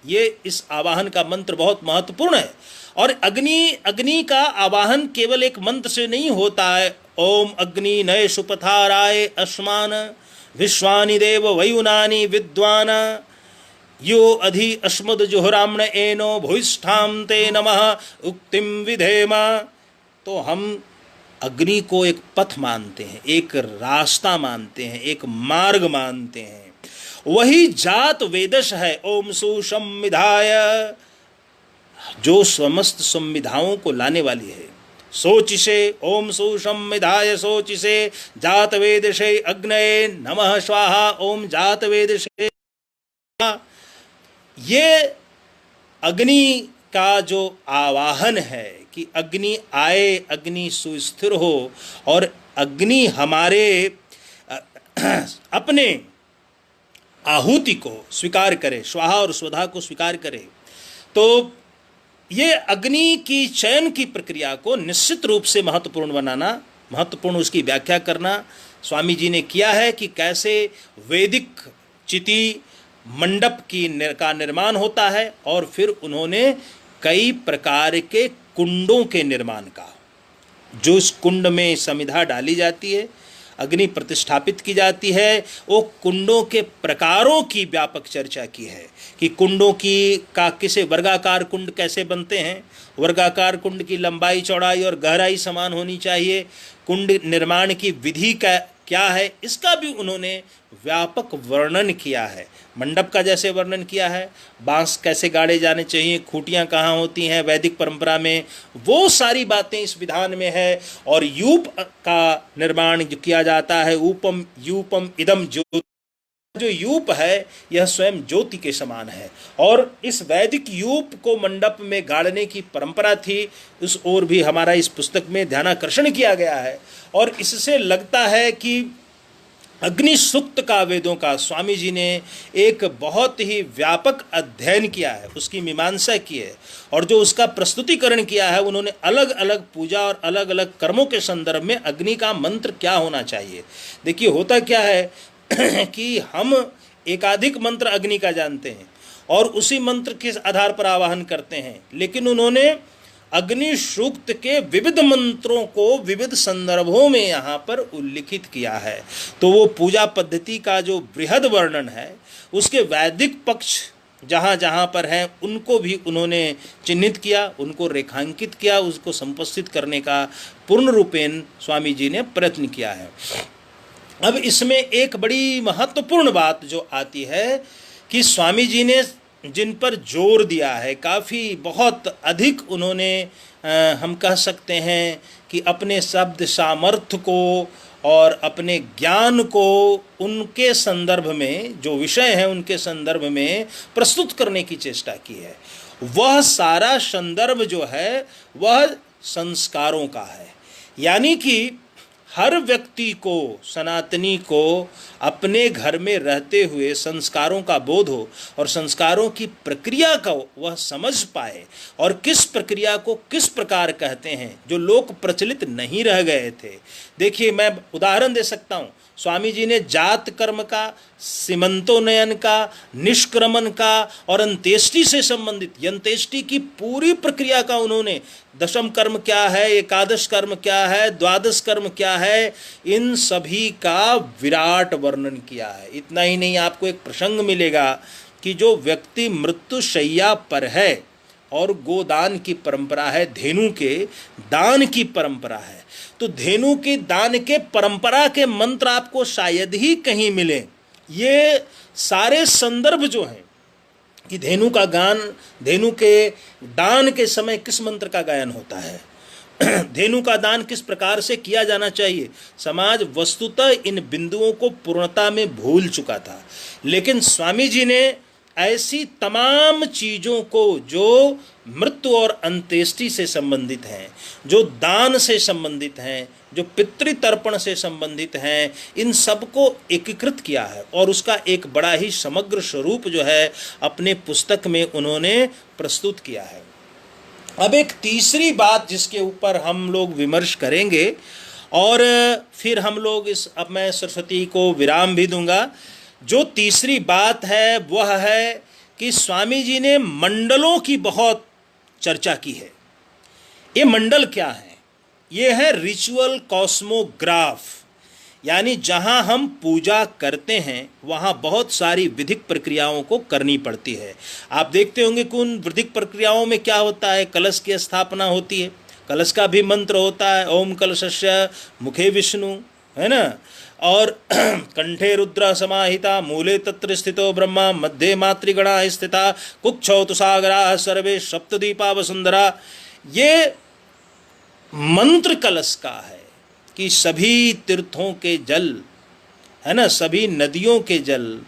ये इस आवाहन का मंत्र बहुत महत्वपूर्ण है। और अग्नि का आवाहन केवल एक मंत्र से नहीं होता है। ओम अग्नि नये सुपथाराय अस्मान विश्वानि देव वयुनानि विद्वान यो अधि अस्मद जुहरामण एनो भूयिष्ठाम ते नमः उक्तिम विधेमा। तो हम अग्नि को एक पथ मानते हैं, एक रास्ता मानते हैं, एक मार्ग मानते हैं। वही जात वेदश है। ओम सुसंविधाय, जो समस्त संविधाओं को लाने वाली है। सोचिसे ओम सुसंविधाय सोचिसे जात वेदशे अग्नये नमः स्वाहा ओम जात वेदशे। ये अग्नि का जो आवाहन है कि अग्नि आए, अग्नि सुस्थिर हो और अग्नि हमारे अपने आहुति को स्वीकार करे, स्वाहा और स्वधा को स्वीकार करे। तो ये अग्नि की चयन की प्रक्रिया को निश्चित रूप से महत्वपूर्ण बनाना, महत्वपूर्ण उसकी व्याख्या करना स्वामी जी ने किया है कि कैसे वैदिक चिति मंडप का निर्माण होता है, और फिर उन्होंने कई प्रकार के कुंडों के निर्माण का, जो इस कुंड में समिधा डाली जाती है, अग्नि प्रतिष्ठापित की जाती है, वो कुंडों के प्रकारों की व्यापक चर्चा की है कि कुंडों की का किसे वर्गाकार कुंड कैसे बनते हैं। वर्गाकार कुंड की लंबाई, चौड़ाई और गहराई समान होनी चाहिए। कुंड निर्माण की विधि क्या है, इसका भी उन्होंने व्यापक वर्णन किया है। मंडप का जैसे वर्णन किया है, बांस कैसे गाड़े जाने चाहिए, खूंटियाँ कहाँ होती हैं वैदिक परंपरा में, वो सारी बातें इस विधान में है। और यूप का निर्माण जो किया जाता है, ऊपम यूपम इदम ज्योति, जो यूप है यह स्वयं ज्योति के समान है। और इस वैदिक यूप को मंडप में गाड़ने की परंपरा थी, उस ओर भी हमारा इस पुस्तक में ध्यानाकर्षण किया गया है। और इससे लगता है कि अग्नि सूक्त का, वेदों का, स्वामी जी ने एक बहुत ही व्यापक अध्ययन किया है, उसकी मीमांसा की है, और जो उसका प्रस्तुतिकरण किया है, उन्होंने अलग अलग पूजा और अलग अलग कर्मों के संदर्भ में अग्नि का मंत्र क्या होना चाहिए। देखिए होता क्या है कि हम एकाधिक मंत्र अग्नि का जानते हैं और उसी मंत्र के आधार पर आवाहन करते हैं, लेकिन उन्होंने अग्नि सूक्त के विविध मंत्रों को विविध संदर्भों में यहाँ पर उल्लिखित किया है। तो वो पूजा पद्धति का जो बृहद वर्णन है, उसके वैदिक पक्ष जहाँ जहाँ पर हैं उनको भी उन्होंने चिन्हित किया, उनको रेखांकित किया, उसको संपस्थित करने का पूर्ण रूपेण स्वामी जी ने प्रयत्न किया है। अब इसमें एक बड़ी महत्वपूर्ण बात जो आती है कि स्वामी जी ने जिन पर जोर दिया है, काफ़ी बहुत अधिक उन्होंने हम कह सकते हैं कि अपने शब्द सामर्थ्य को और अपने ज्ञान को उनके संदर्भ में, जो विषय है उनके संदर्भ में प्रस्तुत करने की चेष्टा की है। वह सारा संदर्भ जो है वह संस्कारों का है, यानी कि हर व्यक्ति को, सनातनी को अपने घर में रहते हुए संस्कारों का बोध हो और संस्कारों की प्रक्रिया को वह समझ पाए, और किस प्रक्रिया को किस प्रकार कहते हैं, जो लोक प्रचलित नहीं रह गए थे। देखिए मैं उदाहरण दे सकता हूँ, स्वामी जी ने जात कर्म का, सीमंतोन्नयन का, निष्क्रमण का और अंत्येष्टि से संबंधित अंत्येष्टि की पूरी प्रक्रिया का उन्होंने, दशम कर्म क्या है, एकादश कर्म क्या है, द्वादश कर्म क्या है, इन सभी का विराट वर्णन किया है। इतना ही नहीं, आपको एक प्रसंग मिलेगा कि जो व्यक्ति मृत्यु शैया पर है और गोदान की परंपरा है, धेनु के दान की परंपरा है, तो धेनु के दान के परंपरा के मंत्र आपको शायद ही कहीं मिले। ये सारे संदर्भ जो हैं कि धेनु का गान, धेनु के दान के समय किस मंत्र का गायन होता है, धेनु का दान किस प्रकार से किया जाना चाहिए, समाज वस्तुतः इन बिंदुओं को पूर्णता में भूल चुका था। लेकिन स्वामी जी ने ऐसी तमाम चीज़ों को जो मृत्यु और अंत्येष्टि से संबंधित हैं, जो दान से संबंधित हैं, जो पितृतर्पण से संबंधित हैं, इन सब को एकीकृत किया है और उसका एक बड़ा ही समग्र स्वरूप जो है अपने पुस्तक में उन्होंने प्रस्तुत किया है। अब एक तीसरी बात जिसके ऊपर हम लोग विमर्श करेंगे और फिर हम लोग अब मैं सरस्वती को विराम भी दूंगा। जो तीसरी बात है वह है कि स्वामी जी ने मंडलों की बहुत चर्चा की है। ये मंडल क्या है? ये है रिचुअल कॉस्मोग्राफ, यानी जहाँ हम पूजा करते हैं वहाँ बहुत सारी विधिक प्रक्रियाओं को करनी पड़ती है। आप देखते होंगे कि उन विधिक प्रक्रियाओं में क्या होता है, कलश की स्थापना होती है, कलश का भी मंत्र होता है, ओम कलशस्य मुखे विष्णु, है ना, और कंठे रुद्र समाहिता, मूले तत्र स्थितो ब्रह्मा, मध्य मातृगणा स्थिता, कुक्षौ तु सागरा सर्वे सप्तदीपा वसुंधरा। ये मंत्र कलश का है कि सभी तीर्थों के जल, है ना, सभी नदियों के जल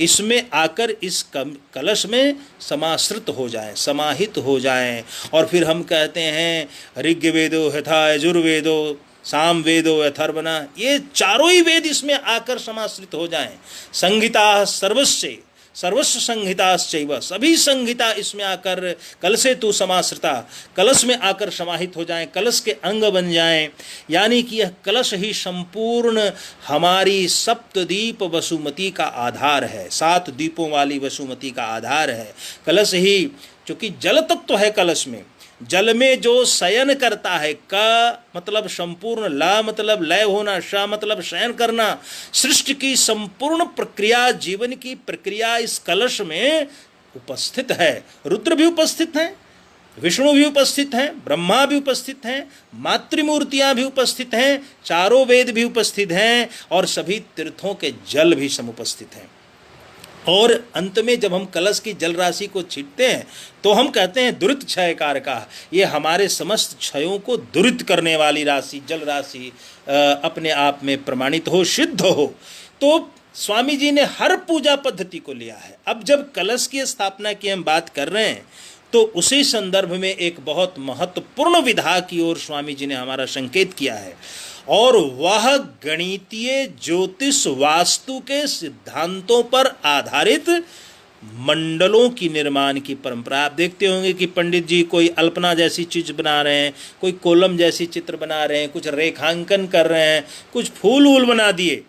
इसमें आकर इस कलश में समाश्रित हो जाएं, समाहित हो जाएं। और फिर हम कहते हैं ऋग्वेदो यथा यजुर्वेदो साम वेदो अथर्वणा, ये चारों ही वेद इसमें आकर समाश्रित हो जाएं। संहिता सर्वस्व संहिताश्चैव, सभी संहिता इसमें आकर कलशे तु समाश्रिता, कलश में आकर समाहित हो जाएं, कलश के अंग बन जाएं। यानी कि यह कलश ही संपूर्ण हमारी सप्तदीप वसुमती का आधार है, 7 दीपों वाली वसुमती का आधार है कलश ही। चूँकि जल तत्व है कलश में, जल में जो शयन करता है, का मतलब संपूर्ण, ला मतलब लय होना, शा मतलब शयन करना, सृष्टि की संपूर्ण प्रक्रिया, जीवन की प्रक्रिया इस कलश में उपस्थित है। रुद्र भी उपस्थित हैं, विष्णु भी उपस्थित हैं, ब्रह्मा भी उपस्थित हैं, मातृमूर्तियां भी उपस्थित हैं, चारों वेद भी उपस्थित हैं और सभी तीर्थों के जल भी समुपस्थित हैं। और अंत में जब हम कलश की जल राशि को छींटते हैं तो हम कहते हैं दुरित क्षयकार का, ये हमारे समस्त क्षयों को दुरित करने वाली राशि, जल राशि अपने आप में प्रमाणित हो, सिद्ध हो। तो स्वामी जी ने हर पूजा पद्धति को लिया है। अब जब कलश की स्थापना की हम बात कर रहे हैं तो उसी संदर्भ में एक बहुत महत्वपूर्ण विधा की ओर स्वामी जी ने हमारा संकेत किया है, और वह गणितीय ज्योतिष वास्तु के सिद्धांतों पर आधारित मंडलों की निर्माण की परंपरा। आप देखते होंगे कि पंडित जी कोई अल्पना जैसी चीज बना रहे हैं, कोई कोलम जैसी चित्र बना रहे हैं, कुछ रेखांकन कर रहे हैं, कुछ फूल वूल बना दिए।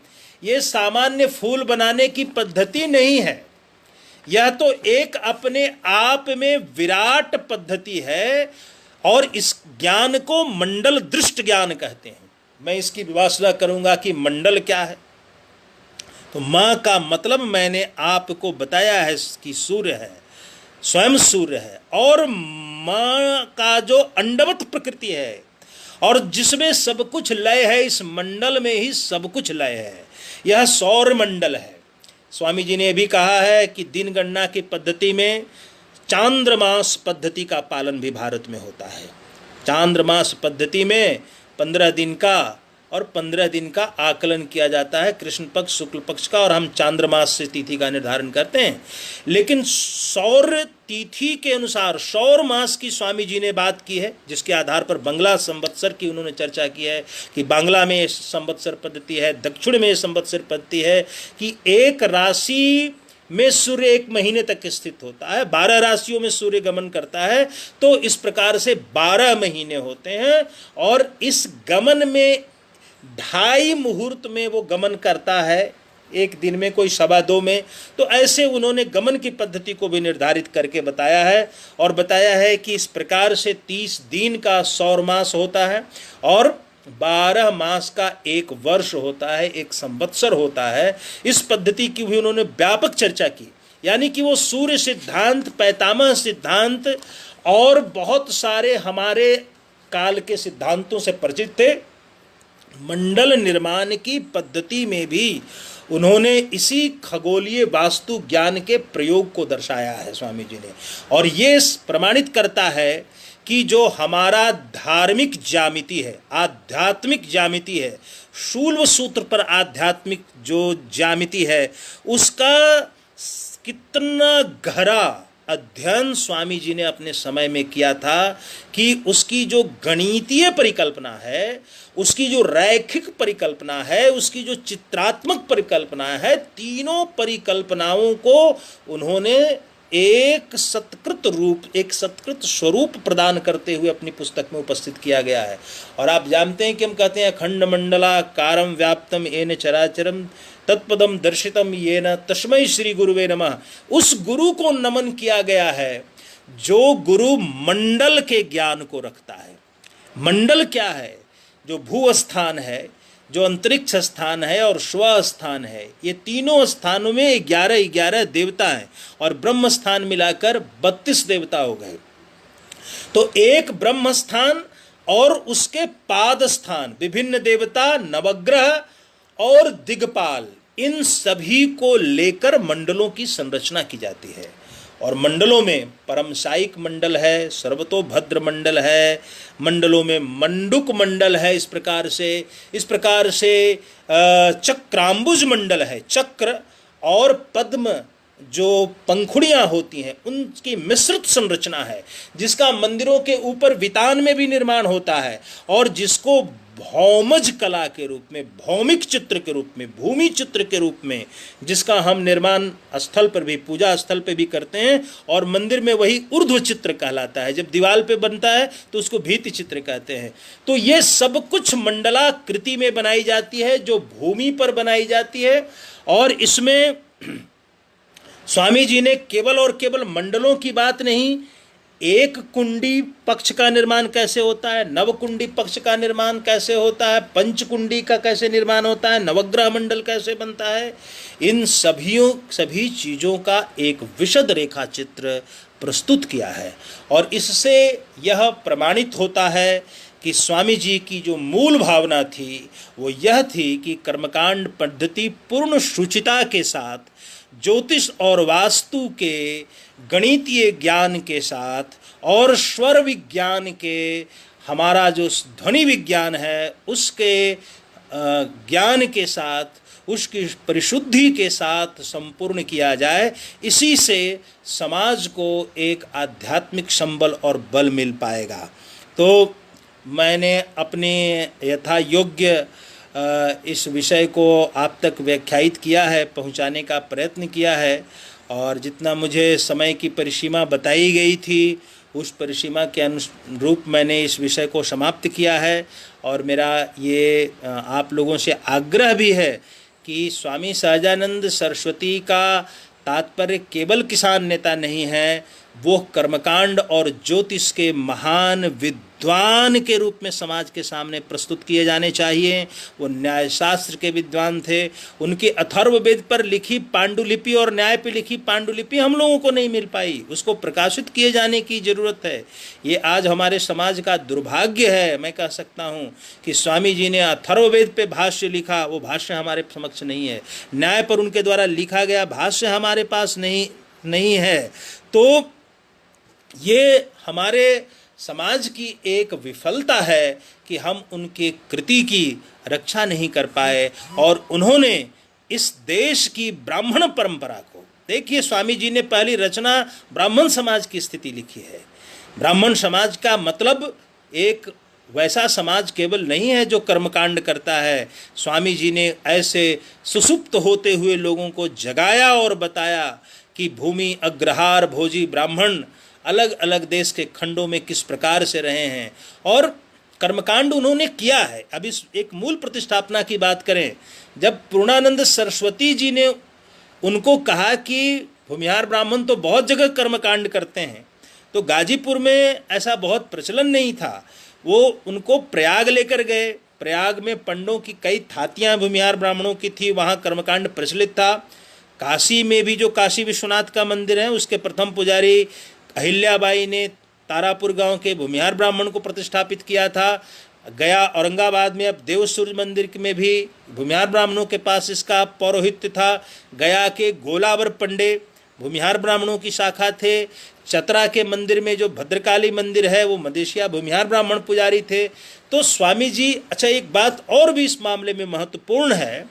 ये सामान्य फूल बनाने की पद्धति नहीं है, यह तो एक अपने आप में विराट पद्धति है, और इस ज्ञान को मंडल दृष्ट ज्ञान कहते हैं। मैं इसकी विवेचना करूंगा कि मंडल क्या है। तो माँ का मतलब मैंने आपको बताया है कि सूर्य है, स्वयं सूर्य है, और माँ का जो अंडवत प्रकृति है और जिसमें सब कुछ लय है, इस मंडल में ही सब कुछ लय है। यह सौर मंडल है। स्वामी जी ने भी कहा है कि दिन गणना की पद्धति में चांद्रमास पद्धति का पालन भी भारत में होता है। चांद्रमास पद्धति में 15 दिन का और 15 दिन का आकलन किया जाता है, कृष्ण पक्ष शुक्ल पक्ष का, और हम चांद्रमास से तिथि का निर्धारण करते हैं। लेकिन सौर तिथि के अनुसार सौर मास की स्वामी जी ने बात की है, जिसके आधार पर बांग्ला संवत्सर की उन्होंने चर्चा की है कि बांग्ला में संवत्सर पद्धति है, दक्षिण में संवत्सर पद्धति है कि एक राशि में सूर्य एक महीने तक स्थित होता है, 12 राशियों में सूर्य गमन करता है। तो इस प्रकार से 12 महीने होते हैं, और इस गमन में 2.5 मुहूर्त में वो गमन करता है, एक दिन में कोई 2:15 में। तो ऐसे उन्होंने गमन की पद्धति को भी निर्धारित करके बताया है, और बताया है कि इस प्रकार से 30 दिन का सौर मास होता है, और 12 मास का एक वर्ष होता है, एक संवत्सर होता है। इस पद्धति की भी उन्होंने व्यापक चर्चा की, यानी कि वो सूर्य सिद्धांत, पैतामह सिद्धांत और बहुत सारे हमारे काल के सिद्धांतों से परिचित थे। मंडल निर्माण की पद्धति में भी उन्होंने इसी खगोलीय वास्तु ज्ञान के प्रयोग को दर्शाया है स्वामी जी ने, और ये प्रमाणित करता है कि जो हमारा धार्मिक ज्यामिति है, आध्यात्मिक ज्यामिति है, शूल सूत्र पर आध्यात्मिक जो ज्यामिति है, उसका कितना गहरा अध्ययन स्वामी जी ने अपने समय में किया था कि उसकी जो गणितीय परिकल्पना है, उसकी जो रैखिक परिकल्पना है, उसकी जो चित्रात्मक परिकल्पना है, तीनों परिकल्पनाओं को उन्होंने एक सत्कृत रूप, एक सत्कृत स्वरूप प्रदान करते हुए अपनी पुस्तक में उपस्थित किया गया है। और आप जानते हैं कि हम कहते हैं अखंड मंडलाकारं व्याप्तम येन चराचरम तत्पदम दर्शितम येन तस्मै श्री गुरुवे नमः। उस गुरु को नमन किया गया है जो गुरु मंडल के ज्ञान को रखता है। मंडल क्या है? जो भू स्थान है, जो अंतरिक्ष स्थान है और स्व स्थान है, ये तीनों स्थानों में 11 देवता हैं, और ब्रह्म स्थान मिलाकर 32 देवता हो गए। तो एक ब्रह्म स्थान और उसके पाद स्थान, विभिन्न देवता, नवग्रह और दिग्पाल, इन सभी को लेकर मंडलों की संरचना की जाती है। और मंडलों में परमसायिक मंडल है, सर्वतोभद्र मंडल है, मंडलों में मंडुक मंडल है, इस प्रकार से चक्रांबुज मंडल है, चक्र और पद्म जो पंखुड़ियाँ होती हैं उनकी मिश्रित संरचना है, जिसका मंदिरों के ऊपर वितान में भी निर्माण होता है, और जिसको भौमज कला के रूप में, भौमिक चित्र के रूप में, भूमि चित्र के रूप में, जिसका हम निर्माण स्थल पर भी, पूजा स्थल पर भी करते हैं, और मंदिर में वही ऊर्ध्व चित्र कहलाता है। जब दीवार पे बनता है तो उसको भित्ति चित्र कहते हैं। तो ये सब कुछ मंडलाकृति में बनाई जाती है, जो भूमि पर बनाई जाती है। और इसमें स्वामी जी ने केवल और केवल मंडलों की बात नहीं, एक कुंडी पक्ष का निर्माण कैसे होता है, नवकुंडी पक्ष का निर्माण कैसे होता है, पंचकुंडी का कैसे निर्माण होता है, नवग्रह मंडल कैसे बनता है, इन सभी चीज़ों का एक विशद रेखा चित्र प्रस्तुत किया है। और इससे यह प्रमाणित होता है कि स्वामी जी की जो मूल भावना थी वो यह थी कि कर्मकांड पद्धति पूर्ण शुचिता के साथ, ज्योतिष और वास्तु के गणितीय ज्ञान के साथ और स्वर विज्ञान के, हमारा जो ध्वनि विज्ञान है उसके ज्ञान के साथ, उसकी परिशुद्धि के साथ संपूर्ण किया जाए। इसी से समाज को एक आध्यात्मिक संबल और बल मिल पाएगा। तो मैंने अपने यथा योग्य इस विषय को आप तक व्याख्यायित किया है, पहुंचाने का प्रयत्न किया है, और जितना मुझे समय की परिसीमा बताई गई थी उस परिसीमा के अनुरूप मैंने इस विषय को समाप्त किया है। और मेरा ये आप लोगों से आग्रह भी है कि स्वामी सहजानंद सरस्वती का तात्पर्य केवल किसान नेता नहीं है, वो कर्मकांड और ज्योतिष के महान विद्वान के रूप में समाज के सामने प्रस्तुत किए जाने चाहिए। वो न्यायशास्त्र के विद्वान थे। उनकी अथर्ववेद पर लिखी पांडुलिपि और न्याय पर लिखी पांडुलिपि हम लोगों को नहीं मिल पाई, उसको प्रकाशित किए जाने की ज़रूरत है। ये आज हमारे समाज का दुर्भाग्य है। मैं कह सकता हूँ कि स्वामी जी ने अथर्ववेद पे भाष्य लिखा, वो भाष्य हमारे समक्ष नहीं है। न्याय पर उनके द्वारा लिखा गया भाष्य हमारे पास नहीं है। तो ये हमारे समाज की एक विफलता है कि हम उनके कृति की रक्षा नहीं कर पाए। और उन्होंने इस देश की ब्राह्मण परंपरा को, देखिए स्वामी जी ने पहली रचना ब्राह्मण समाज की स्थिति लिखी है। ब्राह्मण समाज का मतलब एक वैसा समाज केवल नहीं है जो कर्मकांड करता है। स्वामी जी ने ऐसे सुसुप्त होते हुए लोगों को जगाया और बताया कि भूमि अग्रहार भोजी ब्राह्मण अलग अलग देश के खंडों में किस प्रकार से रहे हैं और कर्मकांड उन्होंने किया है। अब इस एक मूल प्रतिष्ठापना की बात करें, जब पूर्णानंद सरस्वती जी ने उनको कहा कि भूमिहार ब्राह्मण तो बहुत जगह कर्मकांड करते हैं, तो गाजीपुर में ऐसा बहुत प्रचलन नहीं था। वो उनको प्रयाग लेकर गए। प्रयाग में पंडों की कई थातियाँ भूमिहार ब्राह्मणों की थी, वहाँ कर्मकांड प्रचलित था। काशी में भी जो काशी विश्वनाथ का मंदिर है, उसके प्रथम पुजारी अहिल्याबाई ने तारापुर गांव के भूमिहार ब्राह्मण को प्रतिष्ठापित किया था। गया औरंगाबाद में अब देव सूर्य मंदिर में भी भूमिहार ब्राह्मणों के पास इसका पौरोहित्य था। गया के गोलावर पंडे भूमिहार ब्राह्मणों की शाखा थे। चतरा के मंदिर में जो भद्रकाली मंदिर है वो मदेशिया भूमिहार ब्राह्मण पुजारी थे। तो स्वामी जी, अच्छा एक बात और भी इस मामले में महत्वपूर्ण है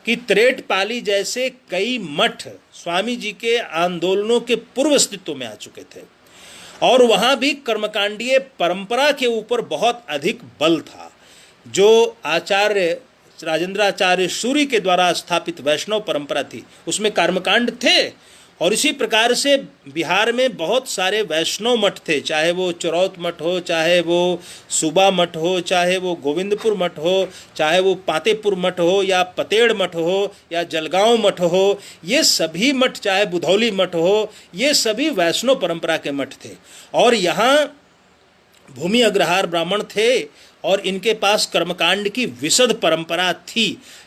कि त्रेटपाली जैसे कई मठ स्वामी जी के आंदोलनों के पूर्व अस्तित्व में आ चुके थे और वहाँ भी कर्मकांडीय परंपरा के ऊपर बहुत अधिक बल था। जो आचार्य राजेंद्राचार्य सूरी के द्वारा स्थापित वैष्णव परंपरा थी उसमें कर्मकांड थे। और इसी प्रकार से बिहार में बहुत सारे वैष्णव मठ थे, चाहे वो चरौत मठ हो, चाहे वो सुबा मठ हो, चाहे वो गोविंदपुर मठ हो, चाहे वो पातेपुर मठ हो या पतेड़ मठ हो या जलगांव मठ हो, ये सभी मठ, चाहे बुधौली मठ हो, ये सभी वैष्णव परंपरा के मठ थे। और यहाँ भूमि अग्रहार ब्राह्मण थे और इनके पास कर्मकांड की विशद परंपरा थी।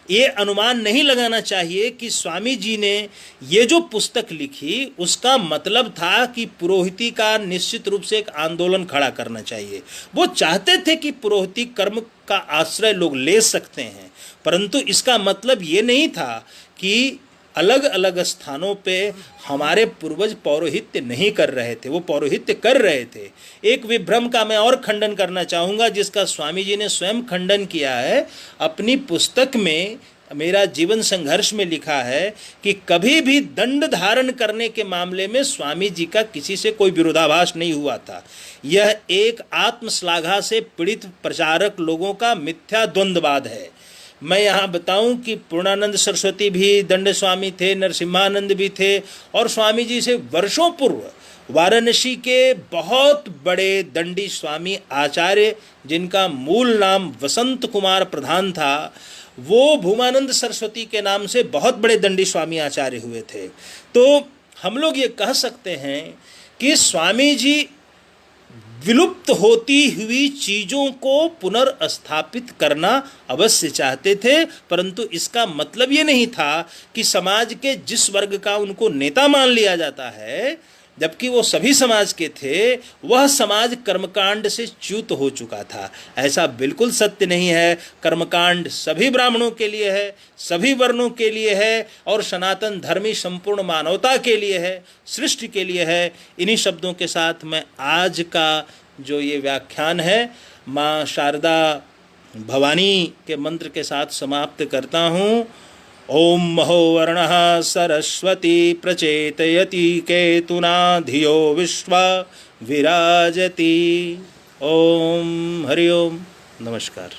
ये अनुमान नहीं लगाना चाहिए कि स्वामी जी ने ये जो पुस्तक लिखी उसका मतलब था कि पुरोहिती का निश्चित रूप से एक आंदोलन खड़ा करना चाहिए। वो चाहते थे कि पुरोहिती कर्म का आश्रय लोग ले सकते हैं, परंतु इसका मतलब ये नहीं था कि अलग अलग स्थानों पे हमारे पूर्वज पौरोहित्य नहीं कर रहे थे, वो पौरोहित्य कर रहे थे। एक विभ्रम का मैं और खंडन करना चाहूँगा जिसका स्वामी जी ने स्वयं खंडन किया है अपनी पुस्तक में। मेरा जीवन संघर्ष में लिखा है कि कभी भी दंड धारण करने के मामले में स्वामी जी का किसी से कोई विरोधाभास नहीं हुआ था। यह एक आत्मश्लाघा से पीड़ित प्रचारक लोगों का मिथ्या द्वंद्ववाद है। मैं यहाँ बताऊं कि पूर्णानंद सरस्वती भी दंड स्वामी थे, नरसिम्हानंद भी थे और स्वामी जी से वर्षों पूर्व वाराणसी के बहुत बड़े दंडी स्वामी आचार्य जिनका मूल नाम वसंत कुमार प्रधान था, वो भूमानंद सरस्वती के नाम से बहुत बड़े दंडी स्वामी आचार्य हुए थे। तो हम लोग ये कह सकते हैं कि स्वामी जी विलुप्त होती हुई चीज़ों को पुनर्स्थापित करना अवश्य चाहते थे, परंतु इसका मतलब ये नहीं था कि समाज के जिस वर्ग का उनको नेता मान लिया जाता है, जबकि वो सभी समाज के थे, वह समाज कर्मकांड से च्युत हो चुका था। ऐसा बिल्कुल सत्य नहीं है। कर्मकांड सभी ब्राह्मणों के लिए है, सभी वर्णों के लिए है और सनातन धर्मी संपूर्ण मानवता के लिए है, सृष्टि के लिए है। इन्हीं शब्दों के साथ मैं आज का जो ये व्याख्यान है माँ शारदा भवानी के मंत्र के साथ समाप्त करता हूँ। ओम महोवर्णः सरस्वती प्रचेतयति केतुना धियो विश्वा विराजति। ओम हरि ओम। नमस्कार।